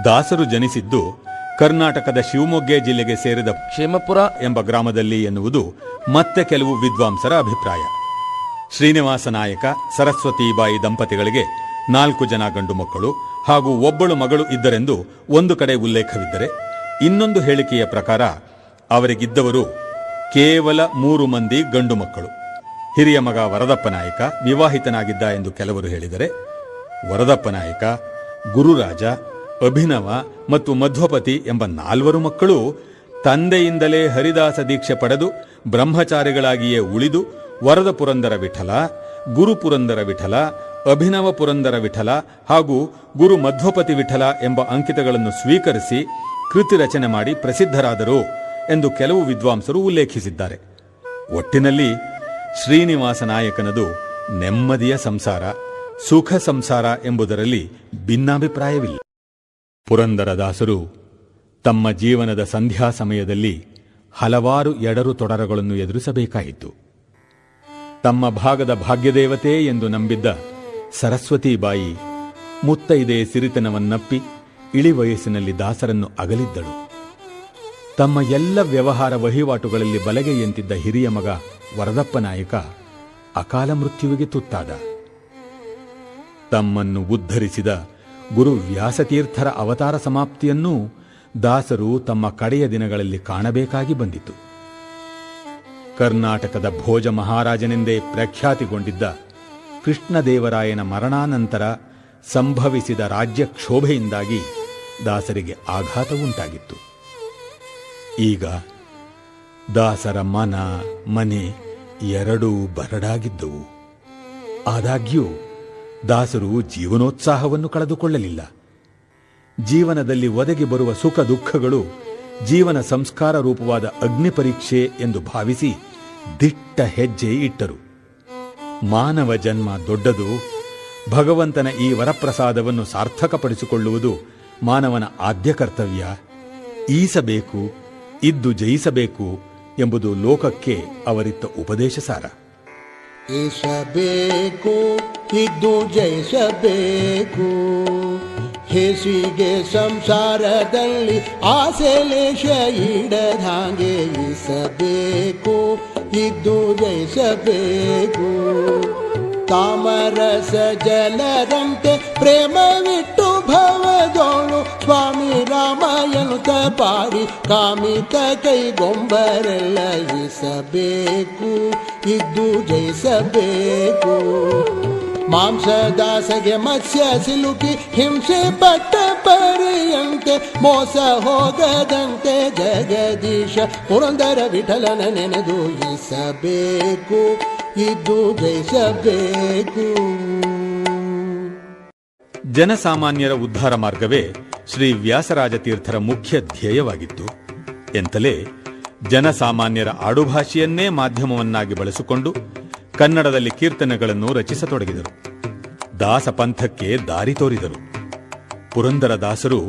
ದಾಸರು ಜನಿಸಿದ್ದು ಕರ್ನಾಟಕದ ಶಿವಮೊಗ್ಗ ಜಿಲ್ಲೆಗೆ ಸೇರಿದ ಕ್ಷೇಮಪುರ ಎಂಬ ಗ್ರಾಮದಲ್ಲಿ ಎನ್ನುವುದು ಮತ್ತೆ ಕೆಲವು ವಿದ್ವಾಂಸರ ಅಭಿಪ್ರಾಯ. ಶ್ರೀನಿವಾಸ ನಾಯಕ ಸರಸ್ವತೀಬಾಯಿ ದಂಪತಿಗಳಿಗೆ 4 ಜನ ಗಂಡು ಮಕ್ಕಳು ಹಾಗೂ ಒಬ್ಬಳು ಮಗಳು ಇದ್ದರೆಂದು ಒಂದು ಕಡೆ ಉಲ್ಲೇಖವಿದ್ದರೆ, ಇನ್ನೊಂದು ಹೇಳಿಕೆಯ ಪ್ರಕಾರ ಅವರಿಗಿದ್ದವರು ಕೇವಲ 3 ಮಂದಿ ಗಂಡು ಮಕ್ಕಳು. ಹಿರಿಯ ಮಗ ವರದಪ್ಪ ನಾಯಕ ವಿವಾಹಿತನಾಗಿದ್ದ ಎಂದು ಕೆಲವರು ಹೇಳಿದರೆ, ವರದಪ್ಪ ನಾಯಕ, ಗುರುರಾಜ, ಅಭಿನವ ಮತ್ತು ಮಧ್ವಪತಿ ಎಂಬ 4 ಮಕ್ಕಳು ತಂದೆಯಿಂದಲೇ ಹರಿದಾಸ ದೀಕ್ಷೆ ಪಡೆದು ಬ್ರಹ್ಮಚಾರಿಗಳಾಗಿಯೇ ಉಳಿದು ವರದ ಪುರಂದರ ವಿಠಲ, ಗುರು ಪುರಂದರ ವಿಠಲ, ಅಭಿನವ ಪುರಂದರ ವಿಠಲ ಹಾಗೂ ಗುರು ಮಧ್ವಪತಿ ವಿಠಲ ಎಂಬ ಅಂಕಿತಗಳನ್ನು ಸ್ವೀಕರಿಸಿ ಕೃತಿ ರಚನೆ ಮಾಡಿ ಪ್ರಸಿದ್ಧರಾದರು ಎಂದು ಕೆಲವು ವಿದ್ವಾಂಸರು ಉಲ್ಲೇಖಿಸಿದ್ದಾರೆ. ಒಟ್ಟಿನಲ್ಲಿ ಶ್ರೀನಿವಾಸ ನಾಯಕನದು ನೆಮ್ಮದಿಯ ಸಂಸಾರ, ಸುಖ ಸಂಸಾರ ಎಂಬುದರಲ್ಲಿ ಭಿನ್ನಾಭಿಪ್ರಾಯವಿಲ್ಲ. ಪುರಂದರದಾಸರು ತಮ್ಮ ಜೀವನದ ಸಂಧ್ಯಾ ಸಮಯದಲ್ಲಿ ಹಲವಾರು ಎಡರು ತೊಡರುಗಳನ್ನು ಎದುರಿಸಬೇಕಾಯಿತು. ತಮ್ಮ ಭಾಗದ ಭಾಗ್ಯದೇವತೆ ಎಂದು ನಂಬಿದ್ದ ಸರಸ್ವತೀಬಾಯಿ ಮುತ್ತೈದೆ ಸಿರಿತನವನ್ನಪ್ಪಿ ಇಳಿ ವಯಸ್ಸಿನಲ್ಲಿ ದಾಸರನ್ನು ಅಗಲಿದ್ದಳು. ತಮ್ಮ ಎಲ್ಲ ವ್ಯವಹಾರ ವಹಿವಾಟುಗಳಲ್ಲಿ ಬಲಗೈಯಂತಿದ್ದ ಹಿರಿಯ ಮಗ ವರದಪ್ಪ ನಾಯಕ ಅಕಾಲ ಮೃತ್ಯುವಿಗೆ ತುತ್ತಾದ. ತಮ್ಮನ್ನು ಉದ್ಧರಿಸಿದ ಗುರು ವ್ಯಾಸತೀರ್ಥರ ಅವತಾರ ಸಮಾಪ್ತಿಯನ್ನೂ ದಾಸರು ತಮ್ಮ ಕಡೆಯ ದಿನಗಳಲ್ಲಿ ಕಾಣಬೇಕಾಗಿ ಬಂದಿತು. ಕರ್ನಾಟಕದ ಭೋಜ ಮಹಾರಾಜನೆಂದೇ ಪ್ರಖ್ಯಾತಿಗೊಂಡಿದ್ದ ಕೃಷ್ಣದೇವರಾಯನ ಮರಣಾನಂತರ ಸಂಭವಿಸಿದ ರಾಜ್ಯ ಕ್ಷೋಭೆಯಿಂದಾಗಿ ದಾಸರಿಗೆ ಆಘಾತ ಉಂಟಾಗಿತ್ತು. ಈಗ ದಾಸರ ಮನ ಮನೆ ಎರಡೂ ಬರಡಾಗಿದ್ದವು. ಆದಾಗ್ಯೂ ದಾಸರು ಜೀವನೋತ್ಸಾಹವನ್ನು ಕಳೆದುಕೊಳ್ಳಲಿಲ್ಲ. ಜೀವನದಲ್ಲಿ ಒದಗಿ ಬರುವ ಸುಖ ದುಃಖಗಳು ಜೀವನ ಸಂಸ್ಕಾರ ರೂಪವಾದ ಅಗ್ನಿ ಪರೀಕ್ಷೆ ಎಂದು ಭಾವಿಸಿ ದಿಟ್ಟ ಹೆಜ್ಜೆ ಇಟ್ಟರು. ಮಾನವ ಜನ್ಮ ದೊಡ್ಡದು. ಭಗವಂತನ ಈ ವರಪ್ರಸಾದವನ್ನು ಸಾರ್ಥಕಪಡಿಸಿಕೊಳ್ಳುವುದು ಮಾನವನ ಆದ್ಯ ಕರ್ತವ್ಯ. ಈಸಬೇಕು, ಇದ್ದು ಜಯಿಸಬೇಕು ಎಂಬುದು ಲೋಕಕ್ಕೆ ಅವರಿತ್ತ ಉಪದೇಶ ಸಾರ. ಈಸಬೇಕು, ಇದ್ದು ಜಯಿಸಬೇಕು, ಹೇಸಿಗೆ ಸಂಸಾರದಲ್ಲಿ ಆಸೆ ಲೇಷ ಇಡದಾಗೆ ಈಸಬೇಕು, ಇದ್ದು ಜಯಿಸಬೇಕು. ತಾಮರಸ ಜಲರಂತೆ ಪ್ರೇಮವಿಟ್ಟು ಭವದೋಳು ಸ್ವಾಮಿ ರಾಮಾಯಣುತ ಪಾಡಿ ಕಾಮಿತ ಕೈಗೊಂಬರೆಲ್ಲ ಈಸಬೇಕು, ಇದ್ದು ಜಯಿಸಬೇಕು. ಮಾಂಸದಾಸಗೆ ಮತ್ಸ್ಯ ಸಿಲುಕಿ ಹಿಂಸೆ ಪಟ್ಟ ಪರಿಯಂತೆ ಮೋಸ ಹೋಗದಂತೆ ಜಗದೀಶ ಪುರಂದರ ವಿಠಲನ ನೆನೆದು ಈಸಬೇಕು, ಇದ್ದು ಜಯಿಸಬೇಕು. ಜನಸಾಮಾನ್ಯರ ಉದ್ಧಾರ ಮಾರ್ಗವೇ ಶ್ರೀ ವ್ಯಾಸರಾಜ ತೀರ್ಥರ ಮುಖ್ಯ ಧ್ಯೇಯವಾಗಿತ್ತು ಎಂತಲೇ ಜನಸಾಮಾನ್ಯರ ಆಡುಭಾಷೆಯನ್ನೇ ಮಾಧ್ಯಮವನ್ನಾಗಿ ಬಳಸಿಕೊಂಡು ಕನ್ನಡದಲ್ಲಿ ಕೀರ್ತನೆಗಳನ್ನು ರಚಿಸತೊಡಗಿದರು. ದಾಸಪಂಥಕ್ಕೆ ದಾರಿ ತೋರಿದರು. ಪುರಂದರದಾಸರು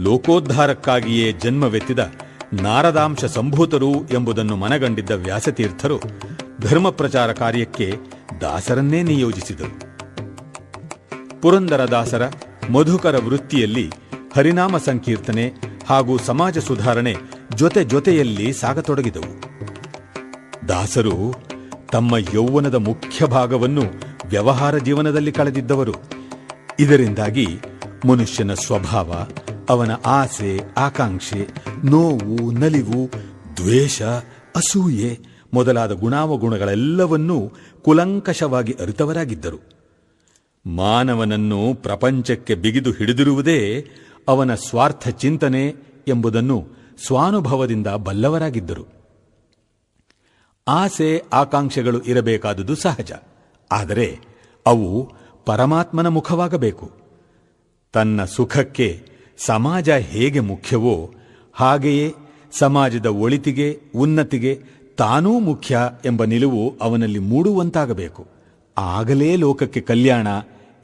ಲೋಕೋದ್ಧಾರಕ್ಕಾಗಿಯೇ ಜನ್ಮವೆತ್ತಿದ ನಾರದಾಂಶ ಸಂಭೂತರು ಎಂಬುದನ್ನು ಮನಗಂಡಿದ್ದ ವ್ಯಾಸತೀರ್ಥರು ಧರ್ಮ ಪ್ರಚಾರ ಕಾರ್ಯಕ್ಕೆ ದಾಸರನ್ನೇ ನಿಯೋಜಿಸಿದರು. ಪುರಂದರದಾಸರ ಮಧುಕರ ವೃತ್ತಿಯಲ್ಲಿ ಹರಿನಾಮ ಸಂಕೀರ್ತನೆ ಹಾಗೂ ಸಮಾಜ ಸುಧಾರಣೆ ಜೊತೆಯಲ್ಲಿ ಸಾಗತೊಡಗಿದವು. ದಾಸರು ತಮ್ಮ ಯೌವನದ ಮುಖ್ಯ ಭಾಗವನ್ನು ವ್ಯವಹಾರ ಜೀವನದಲ್ಲಿ ಕಳೆದಿದ್ದವರು. ಇದರಿಂದಾಗಿ ಮನುಷ್ಯನ ಸ್ವಭಾವ, ಅವನ ಆಸೆ, ಆಕಾಂಕ್ಷೆ, ನೋವು, ನಲಿವು, ದ್ವೇಷ, ಅಸೂಯೆ ಮೊದಲಾದ ಗುಣಾವಗುಣಗಳೆಲ್ಲವನ್ನೂ ಕುಲಂಕಷವಾಗಿ ಅರಿತವರಾಗಿದ್ದರು. ಮಾನವನನ್ನು ಪ್ರಪಂಚಕ್ಕೆ ಬಿಗಿದು ಹಿಡಿದಿರುವುದೇ ಅವನ ಸ್ವಾರ್ಥ ಚಿಂತನೆ ಎಂಬುದನ್ನು ಸ್ವಾನುಭವದಿಂದ ಬಲ್ಲವರಾಗಿದ್ದರು. ಆಸೆ, ಆಕಾಂಕ್ಷೆಗಳು ಇರಬೇಕಾದುದು ಸಹಜ. ಆದರೆ ಅವು ಪರಮಾತ್ಮನ ಮುಖವಾಗಬೇಕು. ತನ್ನ ಸುಖಕ್ಕೆ ಸಮಾಜ ಹೇಗೆ ಮುಖ್ಯವೋ ಹಾಗೆಯೇ ಸಮಾಜದ ಒಳಿತಿಗೆ, ಉನ್ನತಿಗೆ ತಾನೂ ಮುಖ್ಯ ಎಂಬ ನಿಲುವು ಅವನಲ್ಲಿ ಮೂಡುವಂತಾಗಬೇಕು. ಆಗಲೇ ಲೋಕಕ್ಕೆ ಕಲ್ಯಾಣ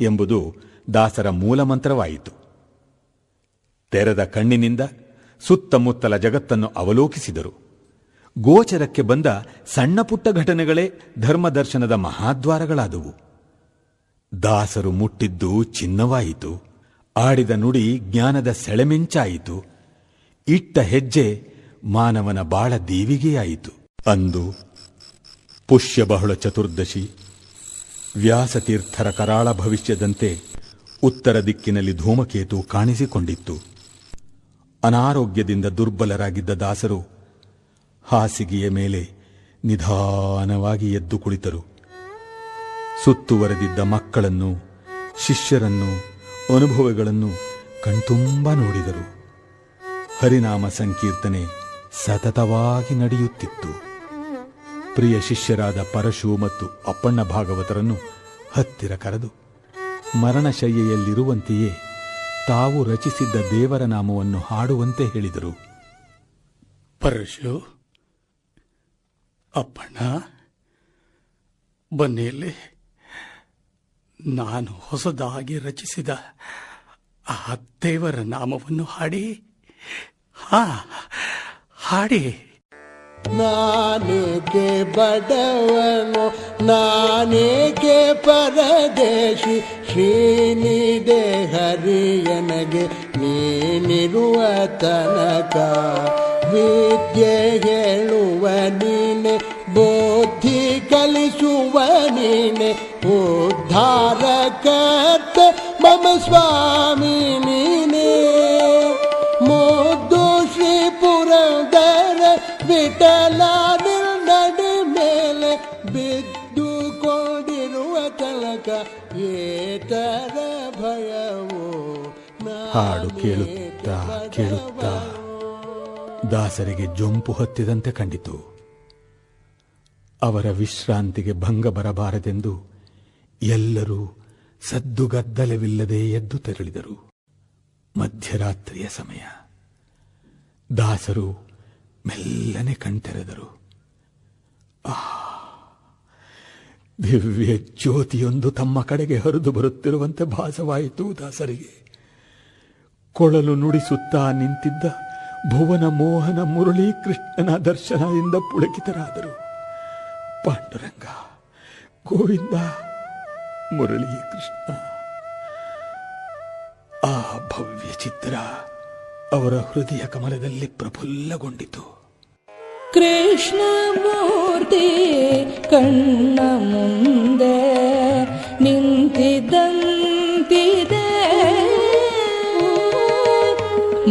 ಎಂಬುದು ದಾಸರ ಮೂಲಮಂತ್ರವಾಯಿತು. ತೆರೆದ ಕಣ್ಣಿನಿಂದ ಸುತ್ತಮುತ್ತಲ ಜಗತ್ತನ್ನು ಅವಲೋಕಿಸಿದರು. ಗೋಚರಕ್ಕೆ ಬಂದ ಸಣ್ಣ ಪುಟ್ಟ ಘಟನೆಗಳೇ ಧರ್ಮದರ್ಶನದ ಮಹಾದ್ವಾರಗಳಾದುವು. ದಾಸರು ಮುಟ್ಟಿದ್ದು ಚಿನ್ನವಾಯಿತು, ಆಡಿದ ನುಡಿ ಜ್ಞಾನದ ಸೆಳೆಮೆಂಚಾಯಿತು, ಇಟ್ಟ ಹೆಜ್ಜೆ ಮಾನವನ ಬಾಳ ದೀವಿಗೆಯಾಯಿತು. ಅಂದು ಪುಷ್ಯಬಹುಳ ಚತುರ್ದಶಿ. ವ್ಯಾಸತೀರ್ಥರ ಕರಾಳ ಭವಿಷ್ಯದಂತೆ ಉತ್ತರ ದಿಕ್ಕಿನಲ್ಲಿ ಧೂಮಕೇತು ಕಾಣಿಸಿಕೊಂಡಿತ್ತು. ಅನಾರೋಗ್ಯದಿಂದ ದುರ್ಬಲರಾಗಿದ್ದ ದಾಸರು ಹಾಸಿಗೆಯ ಮೇಲೆ ನಿಧಾನವಾಗಿ ಎದ್ದು ಕುಳಿತರು. ಸುತ್ತುವರೆದಿದ್ದ ಮಕ್ಕಳನ್ನು, ಶಿಷ್ಯರನ್ನು, ಅನುಭವಗಳನ್ನು ಕಣ್ತುಂಬ ನೋಡಿದರು. ಹರಿನಾಮ ಸಂಕೀರ್ತನೆ ಸತತವಾಗಿ ನಡೆಯುತ್ತಿತ್ತು. ಪ್ರಿಯ ಶಿಷ್ಯರಾದ ಪರಶು ಮತ್ತು ಅಪ್ಪಣ್ಣ ಭಾಗವತರನ್ನು ಹತ್ತಿರ ಕರೆದು ಮರಣಶಯ್ಯೆಯಲ್ಲಿರುವಂತೆಯೇ ತಾವು ರಚಿಸಿದ್ದ ದೇವರ ನಾಮವನ್ನು ಹಾಡುವಂತೆ ಹೇಳಿದರು. ಪರಶು, ಅಪ್ಪಣ್ಣ, ಬನ್ನಿಯಲ್ಲಿ ನಾನು ಹೊಸದಾಗಿ ರಚಿಸಿದ ಆ ದೇವರ ನಾಮವನ್ನು ಹಾಡಿ. ಹಾಡಿ. ನಾನೇಕೆ ಬಡವನು, ನಾನೇಕೆ ಪರದೇಶಿ, ಶ್ರೀನಿದೆ ಹರಿಯನಗೆ ನೀನಿರುವ ತನಕ. ವಿದ್ಯೆ ಹೇಳುವ ನೀನೆ, ಬುದ್ಧಿ ಕಲಿಸುವ ನೀನೆ, ಉದ್ಧಾರಕರ್ತ ಮಮ ಸ್ವಾಮಿ ನೀನೆ. ಮುದ್ದು ಶ್ರೀ ಪುರಂದರ ವಿಠಲ ನಡಿ ಮೇಲೆ ಬಿದ್ದುಕೊಂಡಿರುವ ತನಕ ಏತರ ಭಯವೋ. ಹಾಡು ಕೇಳುತ್ತಾ ಕೇಳುತ್ತಾ ದಾಸರಿಗೆ ಜೊಂಪು ಹತ್ತಿದಂತೆ ಕಂಡಿತು. ಅವರ ವಿಶ್ರಾಂತಿಗೆ ಭಂಗ ಬರಬಾರದೆಂದು ಎಲ್ಲರೂ ಸದ್ದುಗದ್ದಲವಿಲ್ಲದೆ ಎದ್ದು ತೆರಳಿದರು. ಮಧ್ಯರಾತ್ರಿಯ ಸಮಯ. ದಾಸರು ಮೆಲ್ಲನೆ ಕಣ್ತೆರೆದರು. ದಿವ್ಯ ಜ್ಯೋತಿಯೊಂದು ತಮ್ಮ ಕಡೆಗೆ ಹರಿದು ಬರುತ್ತಿರುವಂತೆ ಭಾಸವಾಯಿತು ದಾಸರಿಗೆ. ಕೊಳಲು ನುಡಿಸುತ್ತಾ ನಿಂತಿದ್ದ ಭುವನ ಮೋಹನ ಮುರಳೀಕೃಷ್ಣನ ದರ್ಶನದಿಂದ ಪುಳಕಿತರಾದರು. ಪಾಂಡುರಂಗ, ಗೋವಿಂದ, ಮುರಳೀಕೃಷ್ಣ. ಆ ಭವ್ಯ ಚಿತ್ರ ಅವರ ಹೃದಯ ಕಮಲದಲ್ಲಿ ಪ್ರಫುಲ್ಲಗೊಂಡಿತು. ಕೃಷ್ಣ ಮೂರ್ತಿ ಕಣ್ಣ ಮುಂದೆ ನಿಂತಿದ್ದಂತಿದೆ,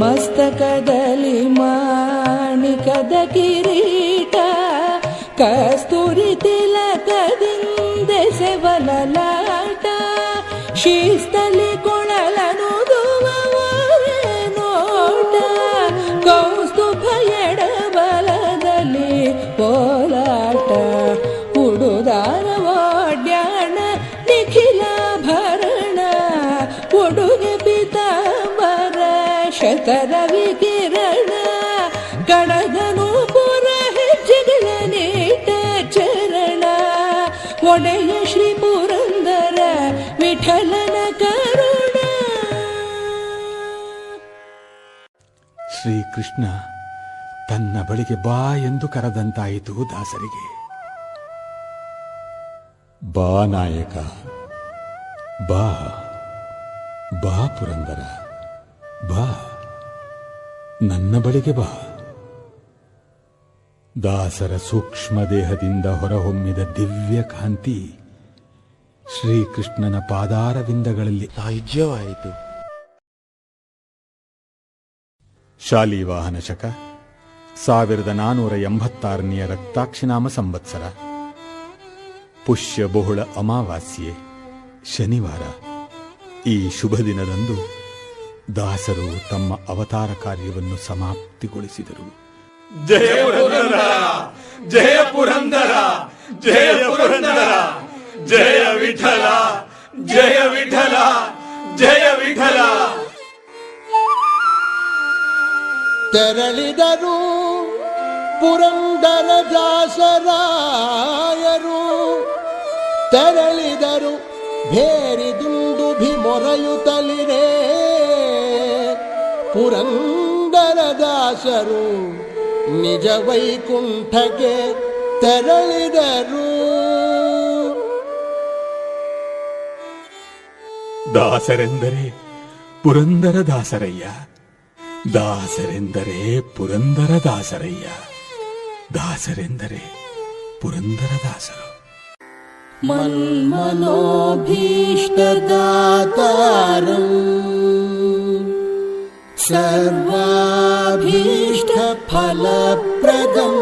ಮಸ್ತಕದಲ್ಲಿ ಮಾಣಿಕದ ಕಿರೀಟ, ಕಸ್ತೂರಿ ತಿಲಕದಿಂದ ಸೆವಲಲಾಟ, ಶಿಸ್ತಲಿ ಕೊಳಲನು ನೋಟ, ಕೌಸ್ತುಭ ಎಡಬಲದಲ್ಲಿ ಕೋಲಾಟ, ಉಡುದಾರ ವಾಡ್ಯಾಣ ನಿಖಿಲಾಭರಣ, ಉಡುಗೆ ಪಿತಾಂಬರ ಶತರ ವಿಕಿರಣ, ಕಡಗನು ಪುರ ಹೆಜ್ಜೆಗಳ ನೀಟ ಚರಣ, ಒಡೆಯ ಶ್ರೀ ಪುರಂದರ ವಿಠಲನ ಕರುಣ. ಶ್ರೀಕೃಷ್ಣ ತನ್ನ ಬಳಿಗೆ ಬಾ ಎಂದು ಕರೆದಂತಾಯಿತು ದಾಸರಿಗೆ. ಬಾ ನಾಯಕ, ಬಾ ಬಾ ಪುರಂದರ, ಬಾ ನನ್ನ ಬಳಿಗೆ ಬಾ. ದಾಸರ ಸೂಕ್ಷ್ಮ ದೇಹದಿಂದ ಹೊರಹೊಮ್ಮಿದ ದಿವ್ಯ ಕಾಂತಿ ಶ್ರೀಕೃಷ್ಣನ ಪಾದಾರವಿಂದಗಳಲ್ಲಿ ಸಾಯುಜ್ಯವಾಯಿತು. ಶಾಲಿವಾಹನ ಶಕ 1486 ರಕ್ತಾಕ್ಷಿನಾಮ ಸಂವತ್ಸರ, ಪುಷ್ಯ ಬಹುಳ ಅಮಾವಾಸ್ಯೆ, ಶನಿವಾರ. ಈ ಶುಭ ದಿನದಂದು ದಾಸರು ತಮ್ಮ ಅವತಾರ ಕಾರ್ಯವನ್ನು ಸಮಾಪ್ತಿಗೊಳಿಸಿದರು. ಜಯ ಪುರಂದರ, ಜಯ ಪುರಂದರ, ಜಯ ಪುರಂದರ, ಜಯ ವಿಠಲ, ಜಯ ವಿಠಲ, ಜಯ ವಿಠಲ. ತೆರಳಿದರು ಪುರಂದರ ದಾಸರಾಯರು, ತೆರಳಿದರು ಭೇರಿದುಂದುಭಿ ಮೊರೆಯುತ್ತಲಿರೇ. ಪುರಂದರ ದಾಸರು ನಿಜ ವೈಕುಂಠಕ್ಕೆ ತೆರಳಿದರು. ದಾಸರೆಂದರೆ ಪುರಂದರ ದಾಸರಯ್ಯ, ದಾಸರೆಂದರೆ ಪುರಂದರ ದಾಸರಯ್ಯ, ದಾಸರೆಂದರೆ ಪುರಂದರ ದಾಸರು. ಮನ್ಮನೋಭೀಷ್ಟದಾತಾರಂ ಸರ್ವಾಭೀಷ್ಟ ಫಲಪ್ರದಂ